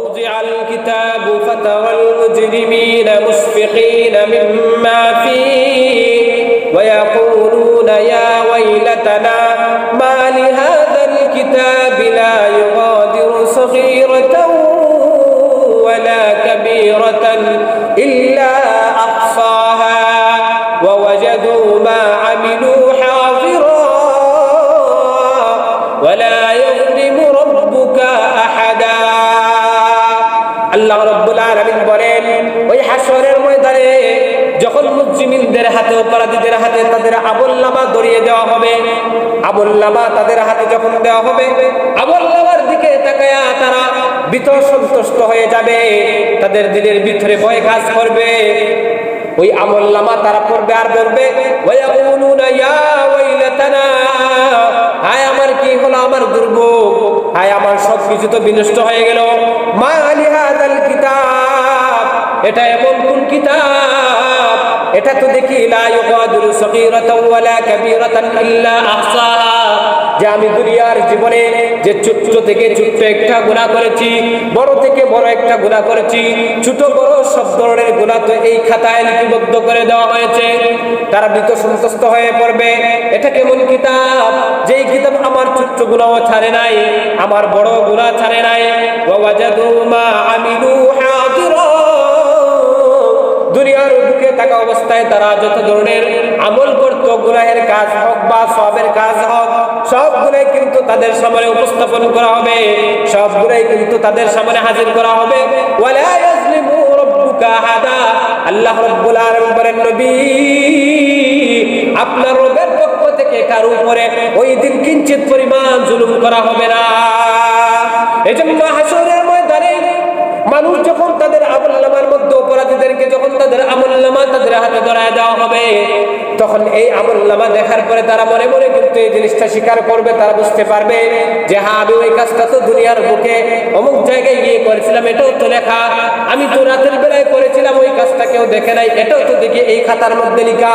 ووضع الكتاب فترى المجرمين مشفقين مما فيه ويقولون يا ويلتنا ما لهذا الكتاب لا يغادر صغيرة ولا كبيرة إلا أحصاها ووجدوا ما عملوا حاضرا ولا يظلم ربك أحدا আল্লাহ রাব্বুল আলামিন বলেন ওই হাশরের ময়দানে যখন মুজরিমিনদের হাতে অপরাধীদের হাতে তাদের আমলনামা ধরিয়ে দেওয়া হবে, আমলনামা তাদের হাতে যখন দেওয়া হবে আমলনামার দিকে তাকায়া তারা ভীত সন্তুষ্ট হয়ে যাবে, তাদের দিলের ভিতরে ভয় কাজ করবে। ওই আমলনামা তারা পড়বে আর বলবে ওয়ায়াকুলুনা ইয়া ওয়াইলাতানা, হায় আমার কি হলো, আমার দুর্ভোগ, হায় আমার সবকিছু তো বিনষ্ট হয়ে গেল। মা লিহাযাল কিতাব, এটা এমন কোন কিতাব, এটা তো দেখি লা ইউগাদিরু সগীরাতাও ওয়ালা কাবীরাতান ইল্লা আহসাহা, যে আমি দুনিয়ার জীবনে যে ছোট থেকে ছোট একটা গুনাহ করেছি, বড় থেকে বড় একটা গুনাহ করেছি, ছোট বড় সব ধরনের গুনাহ তো এই খাতায় লিপিবদ্ধ করে দেওয়া হয়েছে। তারা ভীত সন্তুষ্ট হয়ে পড়বে। এটা কেমন কিতাব, যেই কিতাব আমার ছোট গুনাহ ছাড়ে নাই, আমার বড় গুনাহ ছাড়ে নাই। ওয়া ওয়াজাদু মা আমিলু হাদিরা, দুনিয়ার বুকে থাকা অবস্থায় তারা যত ধরনের আমল করত, গুনাহের কাজ হোক বা সওয়াবের কাজ হোক, সবগুলাই কিন্তু তাদের সামনে উপস্থাপন করা হবে, সবগুলাই কিন্তু তাদের সামনে হাজির করা হবে। ওয়ালা ইয়াজলিমু রাব্বুকা আহাদা, আল্লাহ রাব্বুল আলামিন বলেন নবী আপনার রবের পক্ষ থেকে কারো উপরে ওই দিন কিঞ্চিত পরিমাণ জুলুম করা হবে না। এজন্য হাশরের ময়দানে মানুষ যখন তাদের আমলনামার মধ্যে অপরাধীদেরকে যখন তাদের আমলনামা তাদের হাতে ধরায় দেওয়া হবে, তখন এই আমলনামা দেখার পরে তারা মনে মনে কিন্তু এই জিনিসটা স্বীকার করবে। তারা বুঝতে পারবে যে হ্যাঁ আমি ওই কাজটা তো দুনিয়ার বুকে অমুক জায়গায় গিয়ে করেছিলাম, এটাও তো লেখা, আমি তো রাতের বেলায় করেছিলাম, ওই কাজটা কেউ দেখে নাই, এটাও তো দেখি এই খাতার মধ্যে লেখা।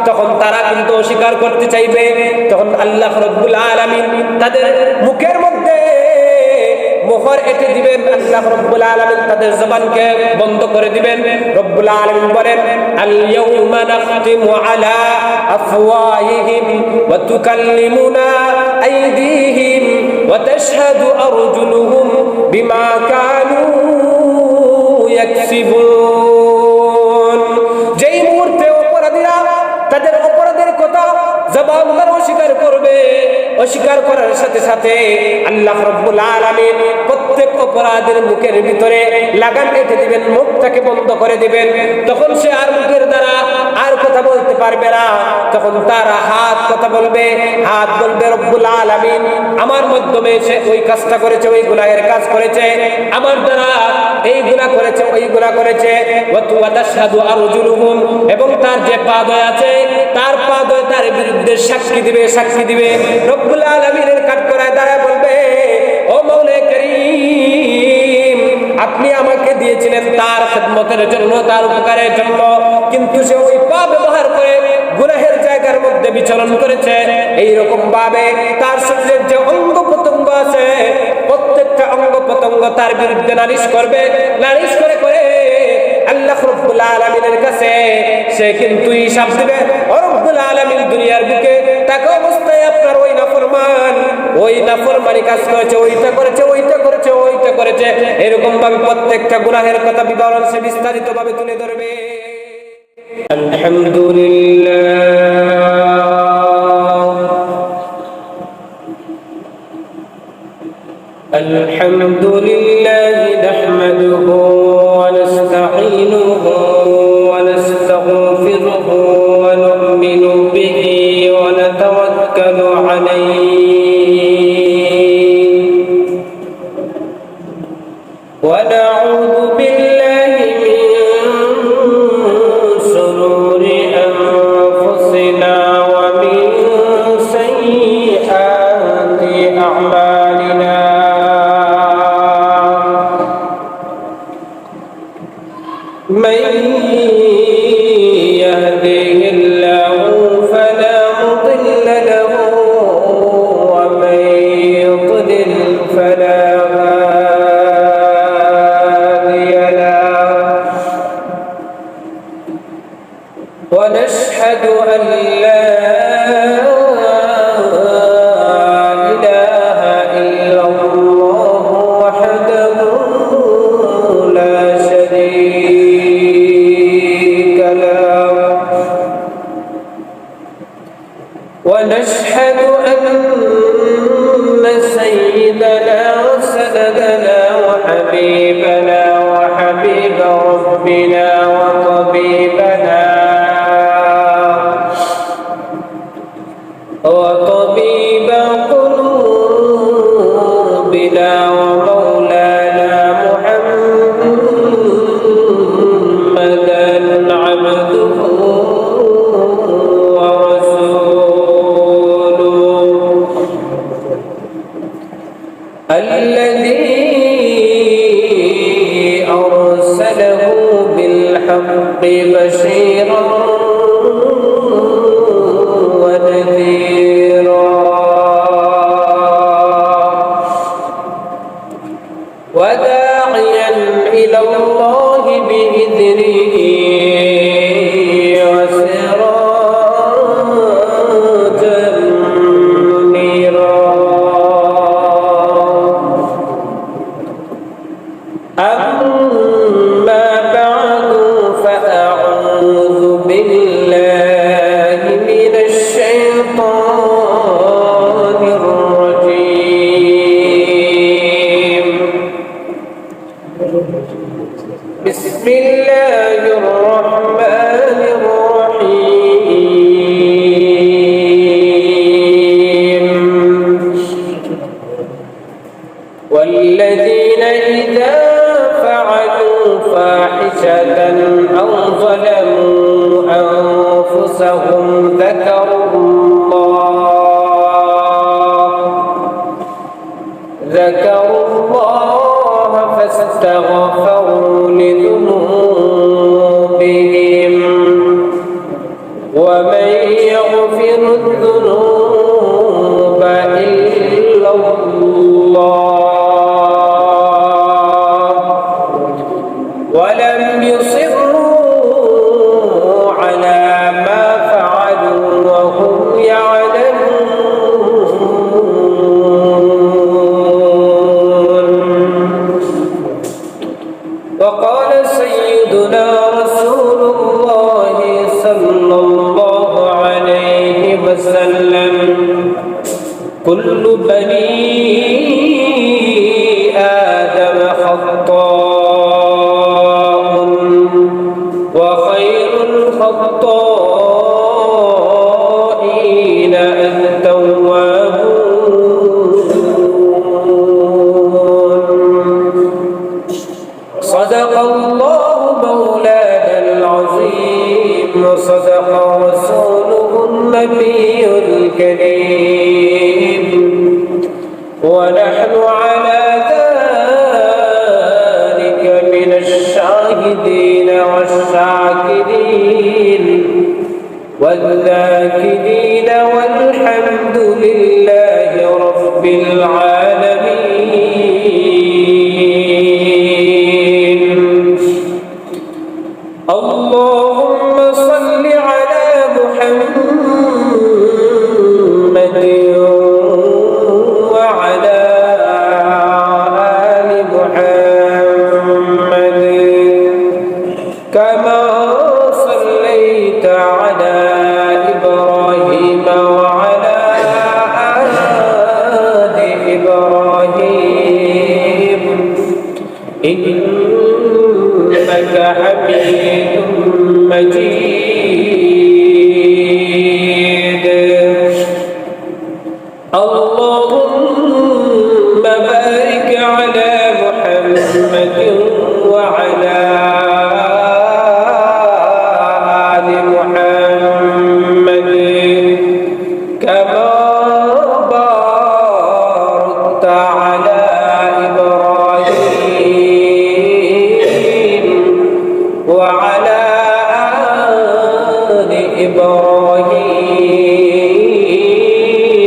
তখন তারা কিন্তু অস্বীকার করতে চাইবে। তখন আল্লাহ রাব্বুল আলামিন তাদের মুখের মধ্যে মোহর এঁটে দিবেন, আল্লাহ রাব্বুল আলামিন তাদের জবানকে বন্ধ করে দিবেন। রব্বুল আলামিন বলেন আল ইয়াউমা নাখতিমু আলা আফওয়াহিহিম ওয়া তুকাল্লিমুনা আইদিহিম ওয়া তাশহাদু আরজুলুহুম বিমা কানু ইয়াকসিবুন। যেই মুহূর্তে অপরাধীরা তাদের অপরাধের কথা জবান দ্বারা অস্বীকার করবে, অস্বীকার করার সাথে সাথে আল্লাহ রাব্বুল আলামিন প্রত্যেক অপরাধের মুখের ভিতরে লাগাম এঁটে দিবেন, মুখটাকে বন্ধ করে দিবেন। তখন সে আর মুখের দ্বারা আর কথা বলতে পারবে না। তখন তারা হাত কথা বলবে, হাত বলবে রব্বুল আলামিন আমার মাধ্যমে সে ওই কাজটা করেছে, ওই গুনাহের কাজ করেছে, আমার দ্বারা এই গুনাহ করেছে, ওই গুনাহ করেছে। ওয়া তাশহাদু আরজুলুহুম, এবং তার যে পাদয় আছে তার পাদয় তার বিরুদ্ধে সাক্ষী দিবে, সাক্ষী দিবে। রব্বুল আলামিনের কাঠগড়ায় দাঁড়ায় বলবে ও মাওলা কারীম আপনি আমাকে দিয়েছিলেন তার খিদমতের জন্য, তার উপকারের জন্য, কিন্তু সে ওই পা ব্যবহার করে গুনাহের জায়গার মধ্যে বিচরণ করেছে। এইরকম ভাবে তার শরীরের যে অঙ্গ প্রত্যঙ্গ আছে প্রত্যেকটা অঙ্গ প্রত্যঙ্গ তার বিরুদ্ধে নালিশ করবে, নালিশ করে করে আল্লাহ রাব্বুল আলামিনের কাছে সে কিন্তু হিসাব দিবে। রব্বুল আলামিন দুনিয়ার বুকে তাকে অবস্থায় আপনার ওই নাফরমান, ওই নাফরমানি কাজ করেছে, ওইটা করেছে, ওইটা করেছে, ওইটা করেছে, এরকম ভাবে প্রত্যেকটা গুনাহের কথা বিবরণ সে বিস্তারিত ভাবে তুলে ধরবে। আলহামদুলিল্লাহ নাহমাদুহু ওয়া নাস্তাঈনুহু ওয়া নাস্তাগফিরুহু ওয়া নু'মিনু বিহি ওয়া নাতাওয়াক্কালু আলাইহি ওয়া নাউযু বিল্লাহি মিন শুরুরি আনফুসিনা ওয়া মিন সাইয়্যাতি আ'মালিনা। من يهده الله فلا مضل له ومن يضلل فلا ونشهد أن لا إله إلا الله وحده لا شريك له ونشهد أن سيدنا وسندنا وحبيبنا وحبيب ربنا وطبيبنا وطبيب قلوبنا ومولانا محمدا عبده ورسوله الذي أرسله بالحق بشيرا ونذيرا وداعيا إلى الله بإذنه وسراجا منيرا أما بعد فأعوذ بالله من الشيطان الرجيم بسم الله الرحمن الرحيم والذين إذا فعلوا فاحشة أو ظلموا أنفسهم ذكروا الله فاستغفروا لذنوبهم ومن يغفر الذنوب إلا الله ولم يصروا على ما فعلوا وهم يعلمون وقال سيدنا رسول الله صلى الله عليه وسلم كل بني آدم خطاء وخير الخطائين التوابون صدق الله مولانا العظيم وصدق رسوله النبي الكريم ونحن على ذلك من الشاهدين والشاكرين والذاكرين والحمد لله رب العالمين اللهم صل على محمد وعلى آل محمد كما صليت على إبراهيم وعلى آل إبراهيم إنك حميد مجيد اللهم بارك على محمد وعلى آل محمد كما باركت على إبراهيم وعلى آل إبراهيم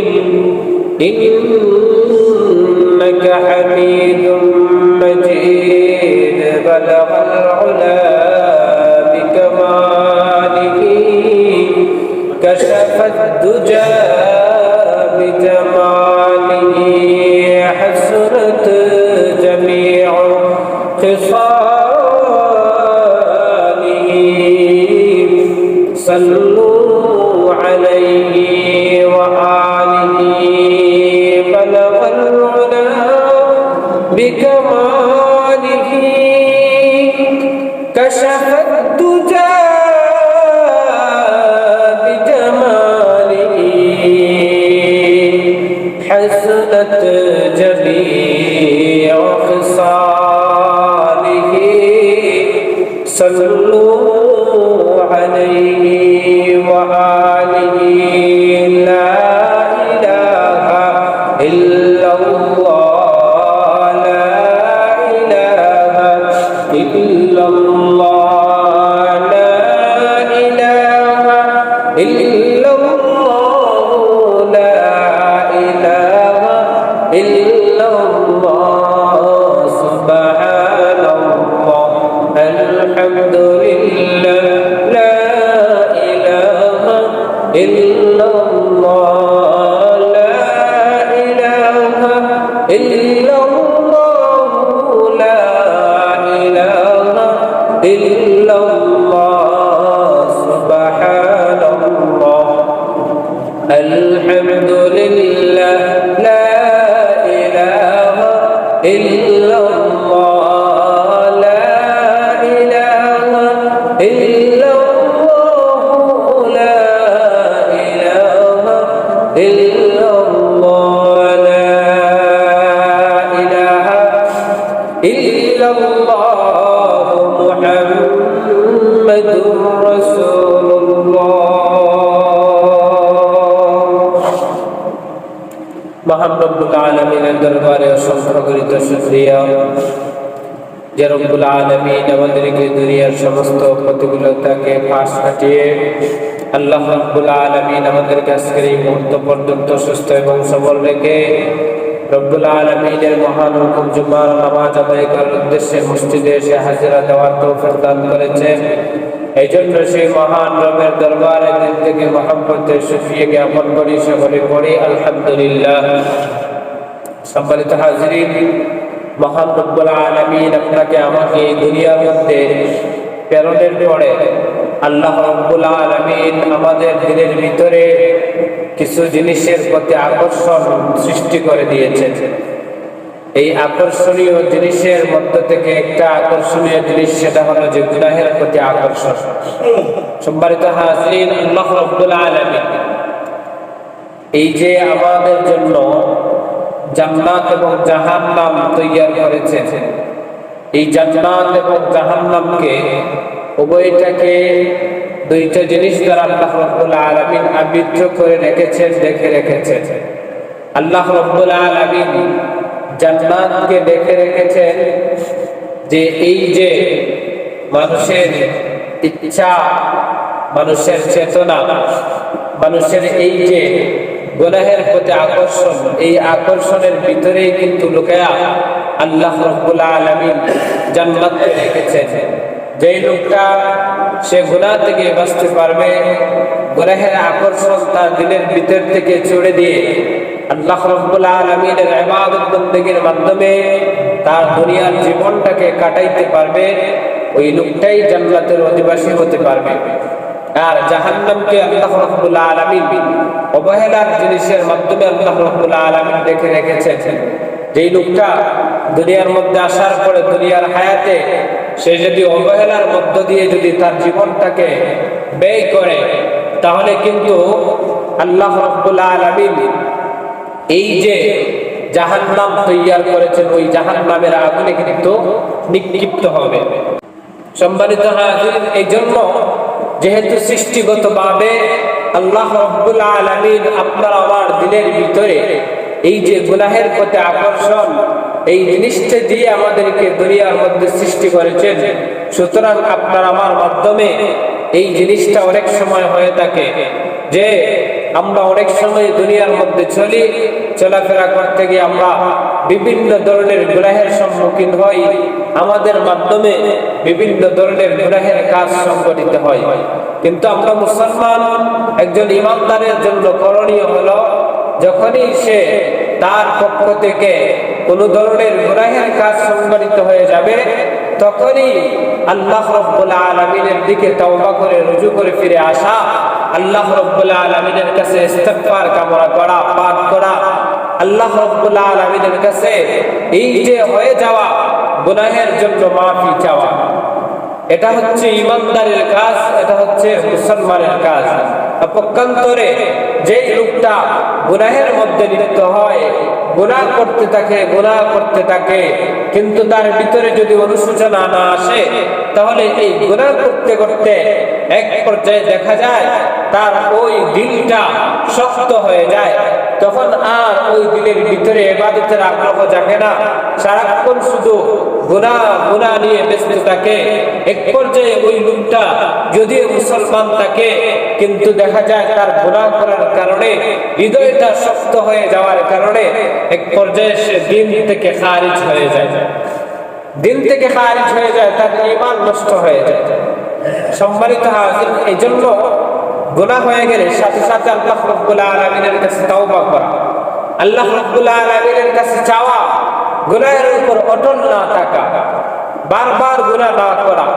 إنك حميد مجيد بلغ العلا بكماله الدجى بجماله حسنت جميع خصاله صلوا عليه وآله بلغ العلا بكماله كشف الدجى بجماله حسنت جميع خصاله صلوا عليه وآله لا إله إلا الله لا إله إلا الله لا إله إلا الله لا إله إلا الله سبحان الله الحمد لله لا إله إلا الله لا إله إلا الله لا إله إلا الله سبحان الله الحمد لله لا إله إلا الله لا إله إلا الله لا إله إلا الله لا إله إلا الله محمد رسول الله মহান রব্বুল আলামিনের দরবারে অসংখ্য গরিত শুকরিয়া যে রব্বুল আলামিন আমাদেরকে দুনিয়ার সমস্ত প্রতিকূলতাকে পাশ কাটিয়ে আল্লাহ রব্বুল আলামিন আমাদেরকে আজকের এই মুহূর্ত পর্যন্ত সুস্থ এবং সবল রেখে রব্বুল আলামিনের মহান হুকুম জুমার নামাজ আদায় করার উদ্দেশ্যে মসজিদে এসে হাজিরা দেওয়ার তৌফিক দান করেছেন। এই জন্য সেই মহান রবের দরবারে দিল থেকে মহব্বতের শুকরিয়া জ্ঞাপন করি, সকলে পড়ি আলহামদুলিল্লাহ। সম্মানিত হাজিরিন, মহান রব্বুল আলামিন আপনাকে আমাকে এই দুনিয়ার মধ্যে প্রেরণের পরে আল্লাহ রব্বুল আলামিন আমাদের দিলের ভিতরে কিছু জিনিসের প্রতি আকর্ষণ সৃষ্টি করে দিয়েছেন। এই আকর্ষণীয় জিনিসের মধ্য থেকে একটা আকর্ষণীয় জিনিস, সেটা হলো যে গুনাহের প্রতি আকর্ষণ। সম্মানিত হাজিরিন, আল্লাহ রাব্বুল আলামিন এই যে আমাদের জন্য জান্নাত এবং জাহান্নাম তৈরি করেছেন, এই জান্নাত এবং জাহান্নামকে উভয়টাকে দুইটা জিনিস দ্বারা আল্লাহ রাব্বুল আলামিন আবৃত করে রেখেছেন, দেখে রেখেছেন। আল্লাহ রাব্বুল আলামিন জান্নাতকে দেখে রেখেছেন যে এই যে মানুষের ইচ্ছা, মানুষের চেতনা, মানুষের এই যে গুনাহের প্রতি আকর্ষণ, এই আকর্ষণের ভিতরেই কিন্তু লুকায়া আল্লাহ রাব্বুল আলামিন জান্নাতকে রেখেছেন। যেই লোকটা সে গুনাহ থেকে বাঁচতে পারবে, গুনাহের আকর্ষণ তার দিলের ভিতর থেকে ছুড়ে দিয়ে আল্লাহ রাব্বুল আলামিনের ইবাদত বন্দেগীর মাধ্যমে তার দুনিয়ার জীবনটাকে কাটাইতে পারবে, ওই লোকটাই জান্নাতের অধিবাসী হতে পারবে। আর জাহান্নামকে আল্লাহ রাব্বুল আলামিন অবহেলার জিনিসের মাধ্যমে আল্লাহ রাব্বুল আলামিন দেখে রেখেছেন। যেই লোকটা দুনিয়ার মধ্যে আসার পরে দুনিয়ার হায়াতে সে যদি অবহেলার মধ্য দিয়ে যদি তার জীবনটাকে ব্যয় করে, তাহলে কিন্তু আল্লাহ রাব্বুল আলামিন এই যে জাহান্নাম তৈরি করেছেন, ওই জাহান্নামের আগুনে কিন্তু নিক্ষিপ্ত হবে। সম্মানিত হাজির, এই জন্য যেহেতু সৃষ্টিগতভাবে আল্লাহ রাব্বুল আলামিন আপনার আমার দিলের ভিতরে এই যে গুনাহের প্রতি আকর্ষণ, এই জিনিসটা দিয়ে আমাদেরকে দুনিয়ার মধ্যে সৃষ্টি করেছেন, সুতরাং আপনার আমার মাধ্যমে এই জিনিসটা অনেক সময় হয়ে থাকে যে আমরা অনেক সময় দুনিয়ার মধ্যে চলি, চলাফেরা করতে গিয়ে আমরা বিভিন্ন ধরনের গুনাহের সম্মুখীন হই, আমাদের মাধ্যমে বিভিন্ন ধরনের গুনাহের কাজ সংঘটিত হয়। কিন্তু আমরা মুসলমান একজন ইমানদারের জন্য করণীয় হলো যখনই সে তার পক্ষ থেকে কোনো ধরনের গুনাহের কাজ সংঘটিত হয়ে যাবে তখনই আল্লাহ রাব্বুল আলামিনের দিকে তওবা করে রুজু করে ফিরে আসা, আল্লাহ রাব্বুল আলামিনের কাছে ইস্তিগফার কামনা করা, পাঠ করা, আল্লাহ রাব্বুল আলামিনের কাছে এই যে হয়ে যাওয়া গুনাহের জন্য মাফি চাওয়া। এটা হচ্ছে ইমানদারের কাজ, এটা হচ্ছে মুসলমানের কাজ। পক্ষান্তরে যে লোকটা গুনাহের মধ্যে লিপ্ত হয়, গুনাহ করতে থাকে কিন্তু তার ভিতরে যদি অনুশোচনা না আসে তাহলে এই গুনাহ করতে করতে এক পর্যায়ে দেখা যায় তার ওই দিলটা শক্ত হয়ে যায়, তখন আর ওই দিলের ভিতরে ইবাদতের আগ্রহ জাগে না, সারাক্ষণ শুধু গুনাহ নিয়ে ব্যস্ত থাকে। এক পর্যায়ে ওই লোকটা যদিও মুসলমান থাকে কিন্তু দেখা যায় তার গুনাহ করার কারণে হৃদয়টা শক্ত হয়ে যাওয়ার কারণে এক পর্যায়ে সে দিন থেকে খারিজ হয়ে যায়, তার ঈমান নষ্ট হয়ে যায়। সম্মানিত হাজির, এই জন্য গুনাহ হয়ে গেলে সাথে সাথে আল্লাহ রাব্বুল আলামিনের কাছে তওবা করা, আল্লাহ রাব্বুল আলামিনের কাছে চাওয়া, গুনাহের উপর অটল না থাকা, বারবার গুনাহ না করা,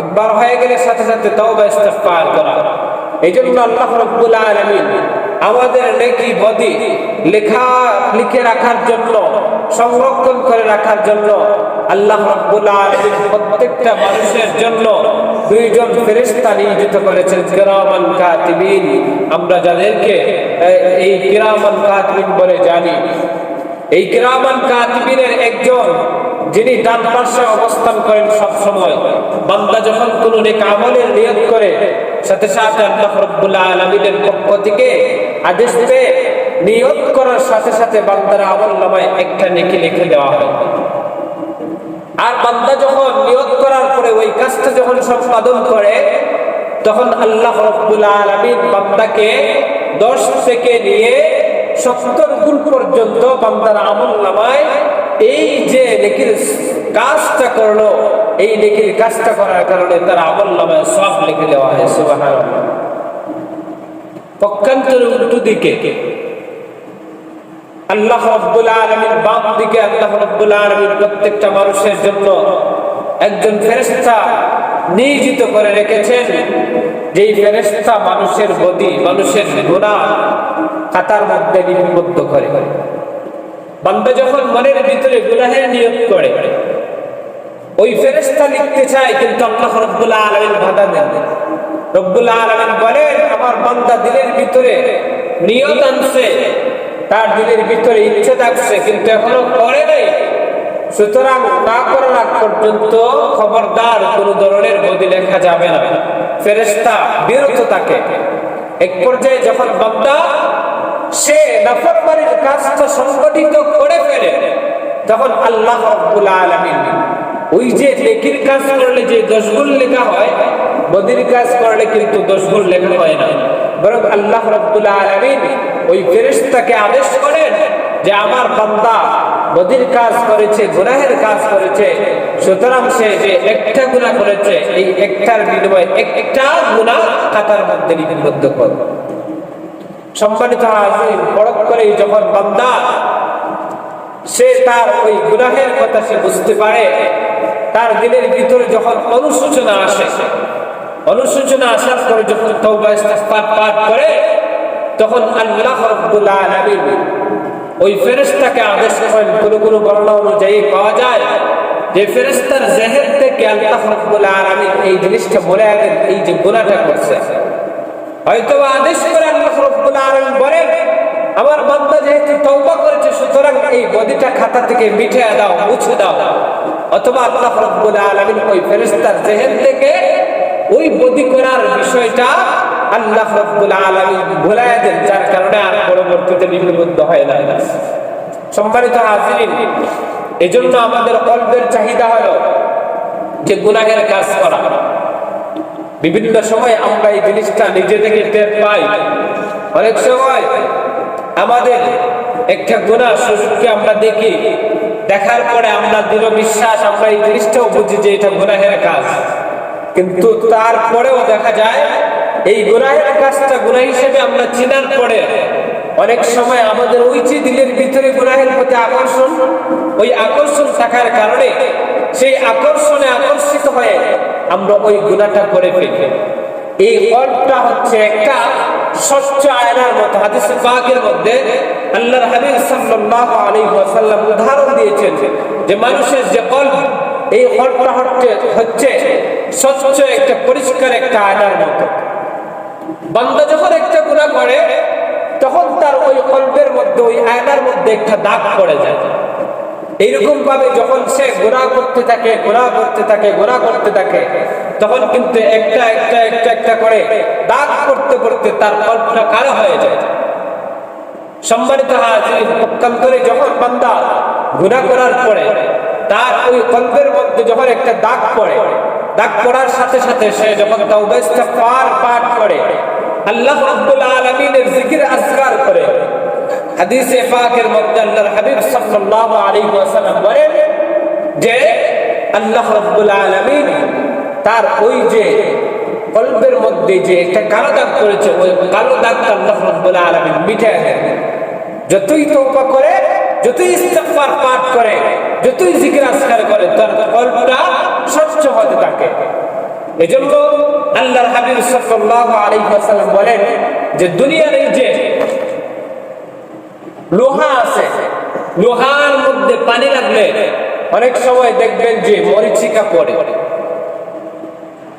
একবার হয়ে গেলে সাথে সাথে তওবা ইস্তিগফার করা। এই জন্য আল্লাহ রাব্বুল আলামিন আমাদের নেকি বদি লিখে রাখার জন্য, সংরক্ষণ করে রাখার জন্য আল্লাহ রাব্বুল আলামিন প্রত্যেকটা মানুষের জন্য দুইজন ফেরেশতা নিয়োজিত করেছেন, কিরামান কাতিবিন। আমরা যাদেরকে এই কিরামান কাতিবিন বলে জানি, এই কিরামান কাতিবিনের একজন যিনি ডান পাশে অবস্থান করেন সব সময়। বান্দা যখন কোনো নেক আমলের নিয়ত করে সাথে সাথে আল্লাহ রাব্বুল আলামিনের পক্ষ থেকে আদেশ পেয়ে নিয়ত করার সাথে সাথে বান্দার আমলনামায় একটা নেকি লিখে দেওয়া হয়। আর বান্দা যখন নিয়ত করার পরে ওই কাজটা যখন সম্পাদন করে তখন আল্লাহ রাব্বুল আলামিন বান্দাকে 10 থেকে নিয়ে 70 গুণ পর্যন্ত বান্দার আমলনামায় এই যে নেকির কাজটা করলো, এই নেকির কাজটা করার কারণে তার আমলনামায় সওয়াব লিখে দেওয়া হয়। সুবহানাল্লাহ। পক্ষান্তরে উল্টো দিকে আল্লাহ রাব্বুল আলামিন বাম দিকে আল্লাহ রাব্বুল আলামিন প্রত্যেকটা মানুষের জন্য একজন ফেরেশতা নিয়োজিত করে রেখেছেন, যেই ফেরেশতা মানুষের বদি, মানুষের গুনাহ খাতার মধ্যে লিপিবদ্ধ করে। বান্দা যখন মনের ভিতরে গুনাহের নিয়ত করে ওই ফেরেশতা লিখতে চায় কিন্তু আল্লাহ রাব্বুল আলামিন বাধা দেন। রব্বুল আলামিন বলেন আমার বান্দা দিলের ভিতরে নিয়ত আনছে, তার দিলের ভিতরে ইচ্ছে থাকছে কিন্তু এখনো করে নাই, সুতরাং না করার আগ পর্যন্ত খবরদার কোন ধরনের বদি লেখা যাবে না, ফেরেশতা বিরত থাকে। এক পর্যায়ে যখন বান্দা সে নাফরমানির কাজটা সংগঠিত করে ফেলে তখন আল্লাহ রাব্বুল আলামিন ওই যে নেকির কাজ করলে যে 10 গুণ লেখা হয়, বদির কাজ করলে কিন্তু 10 গুণ লেখা হয় না, বরং আল্লাহ রাব্বুল আলামিন ওই ফেরেশতাকে আদেশ করেন যে আমার বান্দা বদির কাজ করেছে, গুনাহের কাজ করেছে, সুতরাং সে যে একটা গুনাহ করেছে এই একটার বিনিময়ে একটা গুনাহ খাতার মধ্যে লিপিবদ্ধ করে। সম্মানিত হাজির, পরখ করে যখন বান্দা সে তার ওই গুনাহের কথা সে বুঝতে পারে, তার দিলের ভিতরে যখন অনুশোচনা আসার পরে যখন তওবা ইস্তিগফার পাঠ করে তখন আল্লাহ রাব্বুল আলামিন ওই ফেরেশতাকে আদেশ করেন। কোন বর্ণনা অনুযায়ী পাওয়া যায় যে ফেরেশতার জেহেন থেকে আল্লাহ রাব্বুল আলামিন এই জিনিসটা বলে দেন, এই যে গুনাহটা করছে, হয়তো আদেশ করে আল্লাহ রাব্বুল আলামিন বলেন আমার বান্দা যেহেতু তওবা করেছে সুতরাং এই বদিটা খাতা থেকে মিটিয়ে দাও, মুছে দাও, অথবা আল্লাহ রাব্বুল আলামিন ওই ফেরেশতার জেহেন থেকে ওই বদি করার বিষয়টা আল্লাহ রাব্বুল আলামিন ভুলায় দেন, যার কারণে আর পরবর্তীতে লিপিবদ্ধ হয় না। সম্মানিত হাজিরিন, এজন্য আমাদের কলবের চাহিদা হলো যে গুনাহের কাজ করা। বিভিন্ন সময় আমরা এই জিনিসটা নিজে থেকে টের পাই। অনেক সময় আমাদের একটা গুনাহ সুযোগকে আমরা দেখি, দেখার পরে আমরা দৃঢ় বিশ্বাস আমরা এই জিনিসটাও বুঝি যে এটা গুনাহের কাজ, কিন্তু তারপরেও দেখা যায় এই গুনাহের কাজটা গুনাহ হিসেবে আমরা চিনার পরে অনেক সময় আমাদের ওই যে দিলের ভিতরে গুনাহের প্রতি আকর্ষণ, ওই আকর্ষণ থাকার কারণে সেই আকর্ষণে আকর্ষিত হয়ে আমরা ওই গুনাহটা করে ফেলি। এই কল্পটা হচ্ছে একটা স্বচ্ছ আয়নার মতো। হাদিসে পাকের মধ্যে আল্লাহর হাবিব সাল্লাল্লাহু আলাইহি ওয়াসাল্লাম উদাহরণ দিয়েছেন যে মানুষের যে কল্প, এই কল্পটা হচ্ছে স্বচ্ছ একটা পরিষ্কার একটা আয়নার মতো। বান্দা যখন একটা গুনাহ করে তখন তার ওই কল্পের মধ্যে, ওই আয়নার মধ্যে একটা দাগ পড়ে যায়। এইরকম ভাবে যখন সে গুনাহ করতে থাকে তখন কিন্তু একটা করে দাগ পড়তে তার কল্পটা কালো হয়ে যায়। সম্মানিত হাজির, পক্ষান্তরে যখন বান্দা গুনাহ করার পরে তার ওই কল্পের মধ্যে যখন একটা দাগ পড়ে, দাগ পড়ার সাথে সাথে সে যখন তাওবা ইস্তিগফার পাঠ করে, আল্লাহ রাব্বুল আলামিনের জিকির আজকার করে, হাদিসে পাকের মধ্যে আল্লাহর হাবিব সাল্লাল্লাহু আলাইহি ওয়াসাল্লাম বলেন যে আল্লাহ রাব্বুল আলামিন তার ওই যে কলবের মধ্যে যে একটা কালো দাগ করেছে, ওই কালো দাগটা আল্লাহ রাব্বুল আলামিন মিটিয়ে দেন। যতই তওবা করে, যতই ইস্তিগফার পাঠ করে, যতই জিকির আজকার করে, তার কলবটা স্বচ্ছ হতে থাকে। এজন্য আল্লাহর হাবিব সাল্লাল্লাহু আলাইহি ওয়াসাল্লাম বলেন যে দুনিয়ার এই যে লোহা আছে, লোহার মধ্যে পানি লাগলে অনেক সময় দেখবেন যে মরিচিকা পড়ে,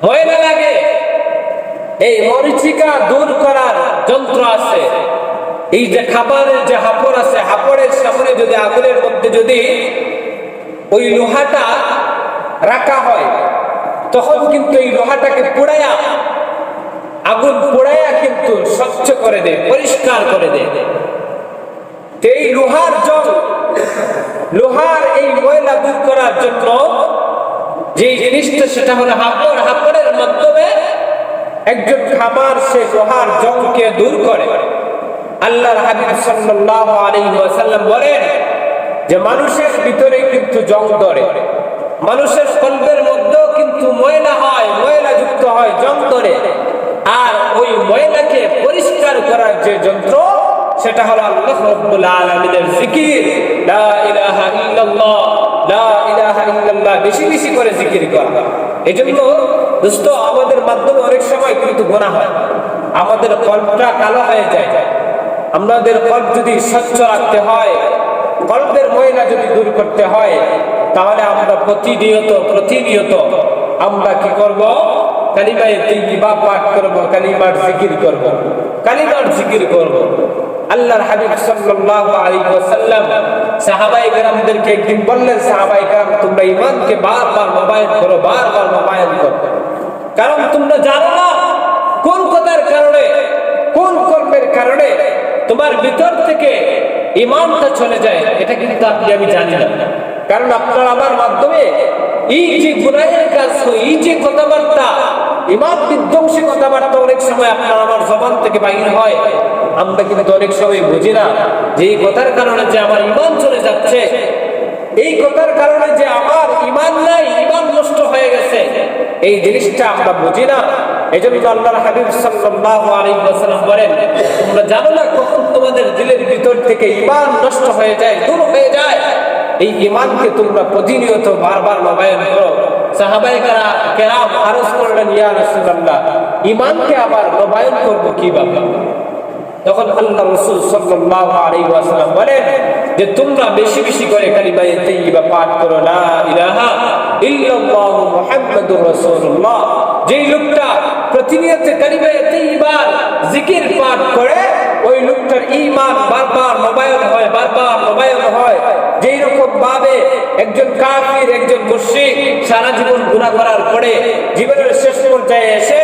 ময়লা লাগে। এই মরিচিকা দূর করার যন্ত্র আছে। এই যে খাবারের যে হাপড় আছে, হাপড়ের সামনে যদি আগুনের মধ্যে যদি ওই লোহাটা রাখা হয়, তখন কিন্তু এই লোহাটাকে পোড়াইয়া, আগুন পোড়াইয়া কিন্তু স্বচ্ছ করে দেয়, পরিষ্কার করে দেয়। এই লোহার জং, লোহার এই ময়লা দূর করার জন্য যে জিনিসটা, সেটা হলো হাপড়। হাপড়ের মাধ্যমে একজন খাবার সে লোহার জংকে দূর করে। আল্লাহর হাবিব সাল্লাল্লাহু আলাইহি ওয়াসাল্লাম বলেন যে মানুষের ভিতরে কিন্তু জং ধরে, মানুষের কলবের মধ্যেও কিন্তু ময়লা হয়, ময়লা যুক্ত হয়, জং ধরে। আর ওই ময়লাকে পরিষ্কার করার যে যন্ত্র, সেটা হলো আল্লাহ রাব্বুল আলামিনের জিকির, লা ইলাহা ইল্লাল্লাহ, লা ইলাহা ইল্লাল্লাহ, বেশি বেশি করে জিকির করা। এজন্য দোস্ত, আমাদের মাধ্যমে অনেক সময় কিন্তু গুনাহ হয়, আমাদের কলবটা কালো হয়ে যায়। আমাদের কলব যদি স্বচ্ছ রাখতে হয়, কলবের ময়লা যদি দূর করতে হয়, তাহলে আমরা প্রতিনিয়ত আমরা কি করব? কালিমায়ে তাইয়্যিবা পাঠ করব, কালিমার জিকির করব। আল্লাহর হাবিব সাল্লাল্লাহু আলাইহি ওয়াসাল্লাম সাহাবায়ে কেরামদেরকে একদিন বললেন, সাহাবায়ে কেরাম, তোমরা ঈমানকে বারবার নবায়ন করো, কারণ তোমরা জানো না কোন কথার কারণে, কোন কর্মের কারণে তোমার ভিতর থেকে ঈমানটা চলে যায়। এটা কিন্তু আমি জানি না। কারণ আপনার আমার মাধ্যমে এই যে গুনাহের কাজ, এই যে কথাবার্তা, ঈমান বিধ্বংসী কথাবার্তা অনেক সময় আপনার আমার জবান থেকে বাইর হয়, আমরা কিন্তু অনেক সময় বুঝি না যে এই কথার কারণে যে আমার ঈমান চলে যাচ্ছে, এই কথার কারণে যে আমার ঈমান নাই, ঈমান নষ্ট হয়ে গেছে, এই জিনিসটা আমরা বুঝি না। এজন্য আল্লাহর হাবিব সাল্লাল্লাহু আলাইহি ওয়াসাল্লাম বলেন, তোমরা জানো না কখন তোমাদের দিলের ভিতর থেকে ঈমান নষ্ট হয়ে যায়, দূর হয়ে যায়। এই ঈমানকে তোমরা প্রতিনিয়ত বারবার নবায়ন করো। সাহাবায়ে কেরাম আরজ করলেন, ইয়া রাসূলুল্লাহ, ঈমানকে আবার নবায়ন করব কিভাবে? তখন আল্লাহ রাসূল সাল্লাল্লাহু আলাইহি ওয়াসাল্লাম বলেন যে তোমরা বেশি বেশি করে কালিমায়ে তাইয়্যিবা পাঠ করো, লা ইলাহা ইল্লাল্লাহ মুহাম্মাদুর রাসূলুল্লাহ। যেই লোকটা প্রতিনিয়ত কালিমায়ে তাইয়্যিবার জিকির পাঠ করে, ওই লোকটার ঈমান বারবার নবায়ন হয়। যেই রকম ভাবে একজন কাফির, একজন মুশরিক সারা জীবন গুনাহ করার পরে জীবনের শেষ পর্যায়ে এসে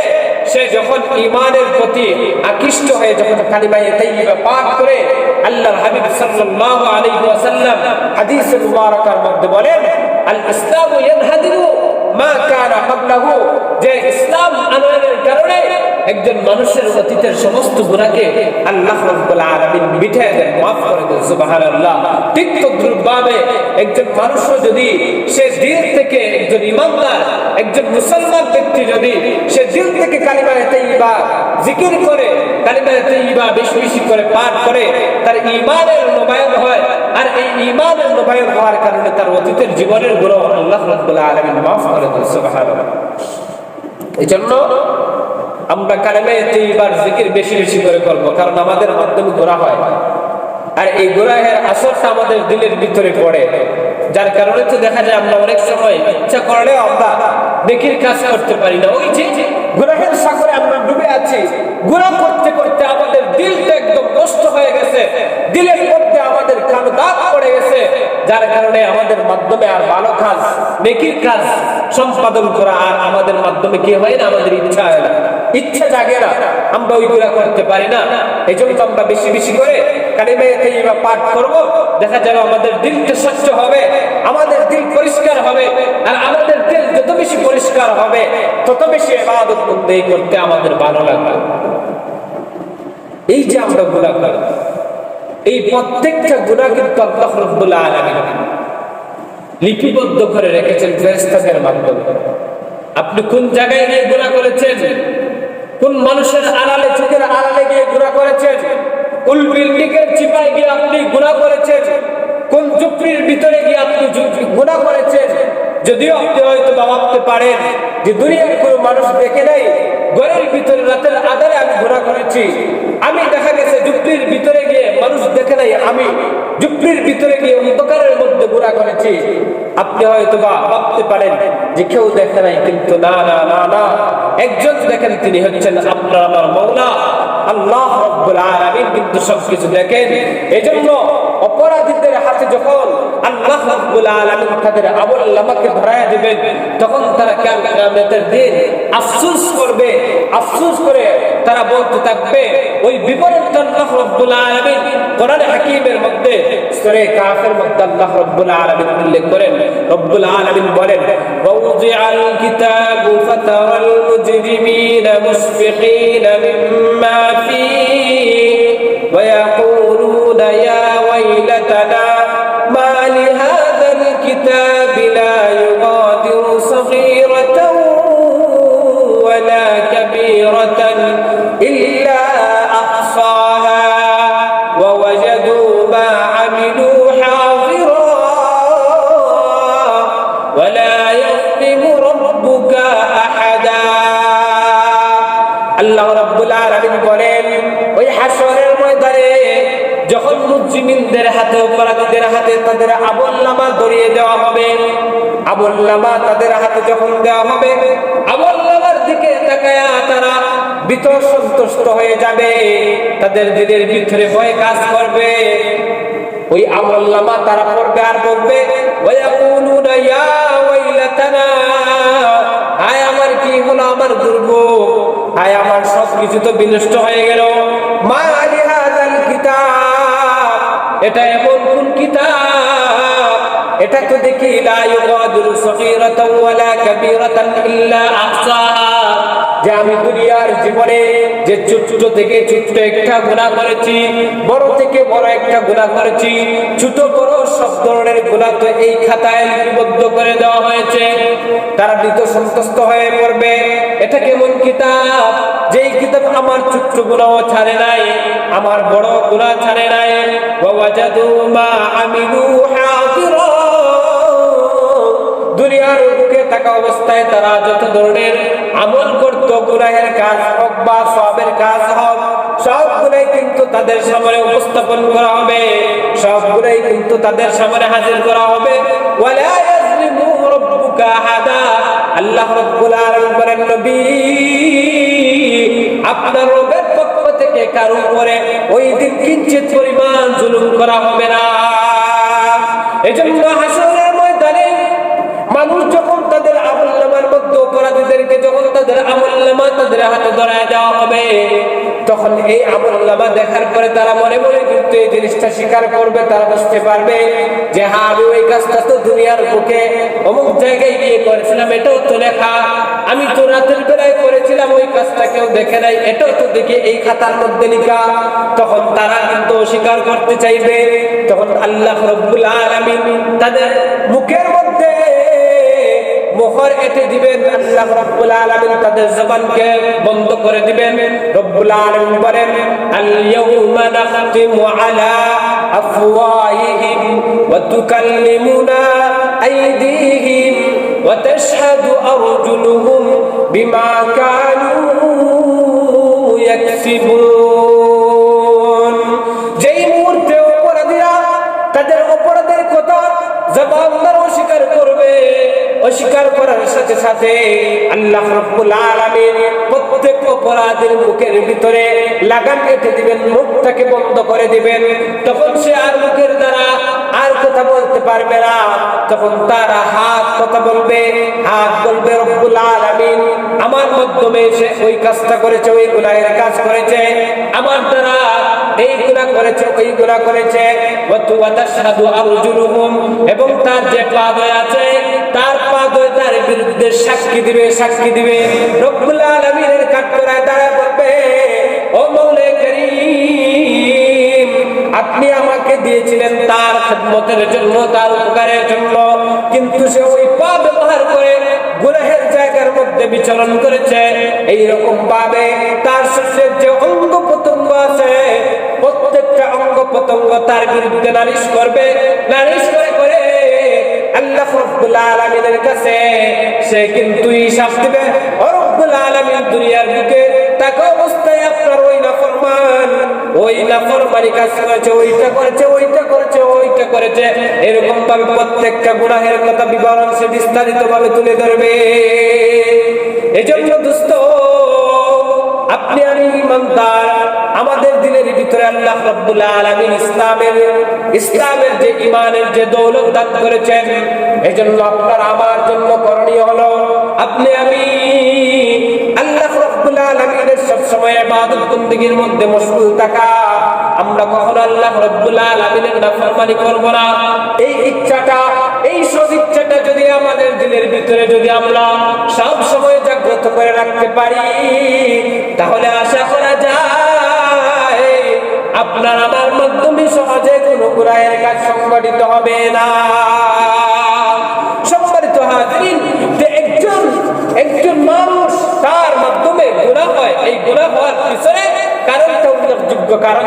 সে যখন ঈমানের প্রতি আকৃষ্ট হয়ে যখন কালিমায়ে তাইয়্যিবা পাঠ করে, আল্লাহর হাবিব সাল্লাল্লাহু আলাইহি ওয়াসাল্লাম হাদিসে মুবারাকার মধ্যে বলেন, আল ইসলামু ইয়ানহাদিরু মা কানা ক্বাবলাহু, যে ইসলাম আনয়নের কারণে একজন মানুষের অতীতের সমস্ত গুনাহকে আল্লাহ রাব্বুল আলামিন মিটিয়ে দেন, মাফ করে দেন। সুবহানাল্লাহ। ঠিক তদ্রূপভাবে একজন মানুষ যদি সে দিল থেকে একজন ঈমানদার, একজন মুসলমান ব্যক্তি ব্যক্তি যদি সে দিল থেকে কালিমা তাইয়্যিবা জিকির করে, কালিমা তাইয়্যিবা বেশি বেশি করে পাঠ করে, তার ঈমানের নবায়ন হয়। আর এই ঈমানের নবায়ন হওয়ার কারণে তার অতীতের জীবনের গুনাহ আল্লাহ রাব্বুল আলামিন মাফ করে দেন। সুবহানাল্লাহ। এজন্য আমরা কালিমা তাইয়্যিবার জিকির বেশি বেশি করে করব, কারণ আমাদের মাধ্যমে গুনাহ হয়। আর এই গুনাহের আসরটা আমাদের দিলের ভিতরে পড়ে, যার কারণে তো দেখা যায় আমরা অনেক সময় ইচ্ছা করলেও আমরা নেকির কাজ করতে পারি না। ওই যে গুনাহের সাগরে আমরা ডুবে আছি, গুনাহ করতে করতে আমাদের দিলটা একদম নষ্ট হয়ে গেছে, দিলের মধ্যে আমাদের কালো দাগ পড়ে গেছে, যার কারণে আমাদের মাধ্যমে আর ভালো কাজ, নেকির কাজ সম্পাদন করা আর আমাদের মাধ্যমে কি হয় না, আমাদের ইচ্ছা হয় না, ইচ্ছা জাগে না, আমরা ওই গুনাহ করতে পারি না। এই জন্য আমরা বেশি বেশি করে কালিমা তাইয়্যিবা পাঠ করব, দেখা যাবে আমাদের দিলটা স্বচ্ছ হবে, আমাদের দিল পরিষ্কার হবে। আর আমাদের দিল যত বেশি পরিষ্কার হবে তত বেশি ইবাদত বন্দেগী করতে আমাদের ভালো লাগবে। এই যে আমরা গুনাহ করি, এই প্রত্যেকটা গুনাহ কিন্তু আল্লাহ রাব্বুল আলামিন লিপিবদ্ধ করে রেখেছেন ফেরেশতাদের মাধ্যমে। আপনি কোন জায়গায় গিয়ে গুনাহ করেছেন, কোন মানুষের আড়ালে, চোখের আড়ালে গিয়ে গুনাহ করেছেন, কোন বিল্ডিং এর চিপায় গিয়ে আপনি গুনাহ করেছেন, কোন ঝুপড়ির ভিতরে গিয়ে আপনি গুনাহ করেছেন। যদিও আপনি হয়তো ভাবতে পারেন যে দুনিয়ার কোনো মানুষ দেখে নাই, ঘরের ভিতরে রাতের আঁধারে আমি গুনাহ করেছি, আমি দেখা গেছে ঝুপড়ির ভিতরে গিয়ে মানুষ দেখে নাই, আমি ঝুপড়ির ভিতরে গিয়ে অন্ধকারের মধ্যে গুনাহ করেছি। আপনি হয়তো ভাবতে পারেন যে কেউ দেখে নাই, কিন্তু না না না না, একজন দেখেন, তিনি হচ্ছেন আপনার আমার মাওলা আল্লাহ রাব্বুল আলামিন কিন্তু সবকিছু দেখেন। এজন্য অপরাধীদের হাতে যখন আল্লাহ রাব্বুল আলামিন তাদের আমলনামাকে ধরায় দিবেন, তখন তারা কিয়ামতের দিন আফসোস করবে, আফসোস করে তারা বলতে থাকবে। ওই বিবরণটা আল্লাহ রাব্বুল আলামিন কোরআন হাকীমের মধ্যে সূরা কাফের মধ্যে আল্লাহ রাব্বুল আলামিন উল্লেখ করেন। রব্বুল আলামিন বলেন, ওয়াউযিআল কিতাবু ফাতারাল মুজরিমিনা মুশফিকিনা মিম্মা ফীহি ওয়া ইয়াকুলুনা ইয়া ওয়াইলাতানা মা লিহাযাল কিতাবি লা ইউগাদিরু সগীরাতান ওয়ালা কাবীরাতান ইল্লা আহসাহা ওয়া ওয়াজাদু মা আমিলু হাযিরা ওয়ালা ইয়াযলিমু রাব্বুকা আহাদা। আল্লাহ রাব্বুল আলামিন বলেন, ওই হাশরের ময়দানে যখন মুজরিমিনদের হাতে, অপরাধীদের হাতে তাদের আমলনামা ধরিয়ে দেওয়া হবে, আমলনামা তাদের হাতে যখন দেওয়া হবে, আমলনামার দিকে তাকায়া তারা ভীত সন্তুষ্ট হয়ে যাবে, তাদের দিলের ভিতরে ভয় কাজ করবে। ওই আমলনামা তারা পড়বে আর বলবে, ওয়ায়াকুলুনা ইয়া ওয়াইলাতানা, হায় আমার কি হলো, আমার দুর্ভোগ, হায় আমার সবকিছু তো বিনষ্ট হয়ে গেল। মা লিহাযাল কিতাব, এটা এমন কোন কিতাব, এটা তো দেখি লা ইউগাদিরু সগীরাতান ওয়ালা কাবীরাতান ইল্লা আহসাহা, যে আমি দুনিয়ার জীবনে যে ছোট থেকে ছোট একটা গুনাহ করেছি, বড় থেকে বড় একটা গুনাহ করেছি, ছোট বড় সব ধরনের গুনাহ তো এই খাতায় লিপিবদ্ধ করে দেওয়া হয়েছে। তারা ভীত সন্তুষ্ট হয়ে পড়বে। এটা কেমন কিতাব, যেই কিতাব আমার ছোট গুনাহ ছাড়ে নাই, আমার বড় গুনাহ ছাড়ে নাই। ওয়া ওয়াজাদু মা আমিলু হাযিরা, দুনিয়ার বুকে থাকা অবস্থায় তারা যত ধরনের আমল করত, গুনাহের কাজ হোক বা সওয়াবের কাজ হোক, সবগুলাই কিন্তু তাদের সামনে উপস্থাপন করা হবে, সবগুলাই কিন্তু তাদের সামনে হাজির করা হবে। ওয়ালা ইয়াযলিমু রাব্বুকা আহাদা, আল্লাহ রাব্বুল আলামিন বলেন, নবী আপনার রবের পক্ষ থেকে কারো উপরে ওই দিন কিঞ্চিত পরিমাণ জুলুম করা হবে না। এজন্য হাশরের ময়দানে মানুষ যখন তাদের আমলনামার মধ্যে, অপরাধীদেরকে যখন তাদের আমলনামা তাদের হাতে ধরায় দেওয়া হবে, তখন এই আমলনামা দেখার পরে তারা মনে মনে কিন্তু এই জিনিসটা স্বীকার করবে। তারা বুঝতে পারবে যে হ্যাঁ, আমি ওই কাজটা তো দুনিয়ার বুকে অমুক জায়গায় গিয়ে করেছিলাম, এটাও তো লেখা, আমি তো রাতের বেলায় করেছিলাম, ওই কাজটা কেউ দেখে নাই, এটাও তো দেখে এই খাতার মধ্যে লেখা। তখন তারা কিন্তু অস্বীকার করতে চাইবে। তখন আল্লাহ রাব্বুল আলামিন তাদের মুখের মধ্যে মোহর এঁটে দিবেন। আল্লাহ রাব্বুল আলামিন তাদের জবানকে বন্ধ করে দিবেন। রব্বুল আলামিন বলেন, আল ইয়াউমা নাখতিমু আলা আফওয়াহিহিম ওয়া তুকাল্লিমুনা আইদিহিম ওয়া তাশহাদু আরজুলুহুম বিমা কানু ইয়াকসিবুন। যেই মুহূর্তে অপরাধীরা তাদের অপরাধের কথা জবান দ্বারা অস্বীকার করবে, অস্বীকার করার সাথে সাথে আল্লাহ রাব্বুল আলামিন প্রত্যেক অপরাধের মুখের ভিতরে লাগাম কেটে দিবেন, মুখটাকে বন্ধ করে দিবেন। তখন সে আর মুখের দ্বারা আর কথা বলতে পারবে না। তখন তারা হাত কথা বলবে, হাত বলবে রব্বুল আলামিন আমার মাধ্যমে সে ওই কাজটা করেছে, ওই গুনাহের কাজ করেছে, আমার দ্বারা এই গুনাহ করেছে, ওই গুনাহ করেছে। ওয়া তাশহাদু আরজুলুহুম, এবং তার যে পা আছে তার পা তার বিরুদ্ধে সাক্ষী দিবে, সাক্ষী দিবে। রব্বুল আলামিনের কাঠগড়ায় দাঁড়ায় বলবে, ও মওলা করিম, আপনি আমাকে দিয়েছিলেন তার খিদমতের জন্য, তার উপকারের জন্য, কিন্তু সে ওই পা ব্যবহার করে গুনাহের জায়গার মধ্যে বিচরণ করেছে। এইরকম ভাবে তার শরীরের যে অঙ্গ প্রত্যঙ্গ আছে প্রত্যেকটা অঙ্গ প্রত্যঙ্গ তার বিরুদ্ধে নালিশ করবে, নালিশ করে করে আল্লাহ রাব্বুল আলামিনের কাছে সে কিন্তু হিসাব দিবে। ও রব্বুল আলামিন, দুনিয়ার বুকে তাকে অবস্থায় আপনার ওই নাফরমানি কাজ করেছে, ওইটা করেছে, ওইটা করেছে, ওইটা করেছে, এরকম ভাবে প্রত্যেকটা গুনাহের কথা বিবরণ সে বিস্তারিত ভাবে তুলে ধরবে। এজন্য দোস্ত, আপনি আমি ইমানদার, আমাদের দিলের ভিতরে আল্লাহ রাব্বুল আলামিন ইসলামের যে ঈমানের যে দৌলত দান করেছেন, এজন্য আপনার আমার জন্য করণীয় হলো আপনি আমি আল্লাহ রাব্বুল আলামিনের সব সময় ইবাদত বন্দেগীর মধ্যে মশগুল থাকা। আমরা কখনো আল্লাহ রাব্বুল আলামিনের নাফরমানি করব না। এই ইচ্ছাটা, এই সদিচ্ছাটা যদি আমাদের দিলের ভিতরে যদি আমরা সব সময় জাগ্রত করে রাখতে পারি, তাহলে আশা করা যায় আপনার আমার মাধ্যমে সহজে কোনো গুনাহের কাজ সংগঠিত হবে না। সম্মানিত হাজিরিন, যে একজন মানুষ তার মাধ্যমে গুনাহ হয়, এই গুনাহ হওয়ার পিছনে কারণটা উল্লেখযোগ্য কারণ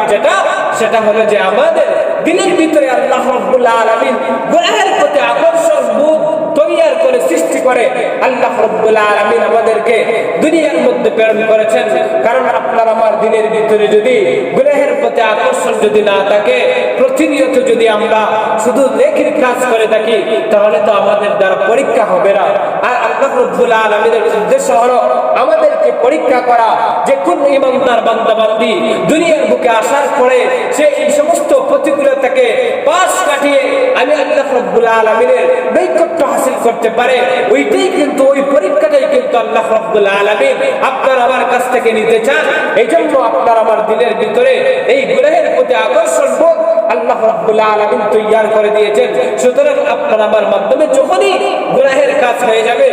সেটা হলো যে আমাদের দিলের ভিতরে আল্লাহ রাব্বুল আলামিন গুনাহের প্রতি আকর্ষণ বোধ তৈরি করে সৃষ্টি করে আল্লাহ রাব্বুল আলামিন আমাদেরকে দুনিয়ার মধ্যে প্রেরণ করেছেন। কারণ আপনার আমার দিলের ভিতরে যদি গুনাহের প্রতি আকর্ষণ যদি না থাকে, প্রতিনিয়ত যদি আমরা শুধু নেকির কাজ করে থাকি, তাহলে তো আমাদের দ্বারা পরীক্ষা হবে না। আর আল্লাহ রাব্বুল আলামিনের উদ্দেশ্য হলো আমাদেরকে পরীক্ষা করা যে কোন ইমানদার বান্দা বান্দি দুনিয়ার বুকে আসার পরে সে এই সমস্ত প্রতিকূলতাকে পাশ কাটিয়ে আমি আল্লাহ রাব্বুল আলামিনের নৈকট্য হাসিল করতে পারে। ওইটাই কিন্তু, ওই পরীক্ষাটাই কিন্তু আল্লাহ রাব্বুল আলামিন আপনার আমার কাছ থেকে নিতে চান। এই জন্য আপনার আমার দিলের ভিতরে এই গুনাহের প্রতি আকর্ষণ বোধ আল্লাহ রাব্বুল আলামিন তৈরি করে দিয়েছেন। সুতরাং আপনার আমার মাধ্যমে যখনই গুনাহের কাজ হয়ে যাবে,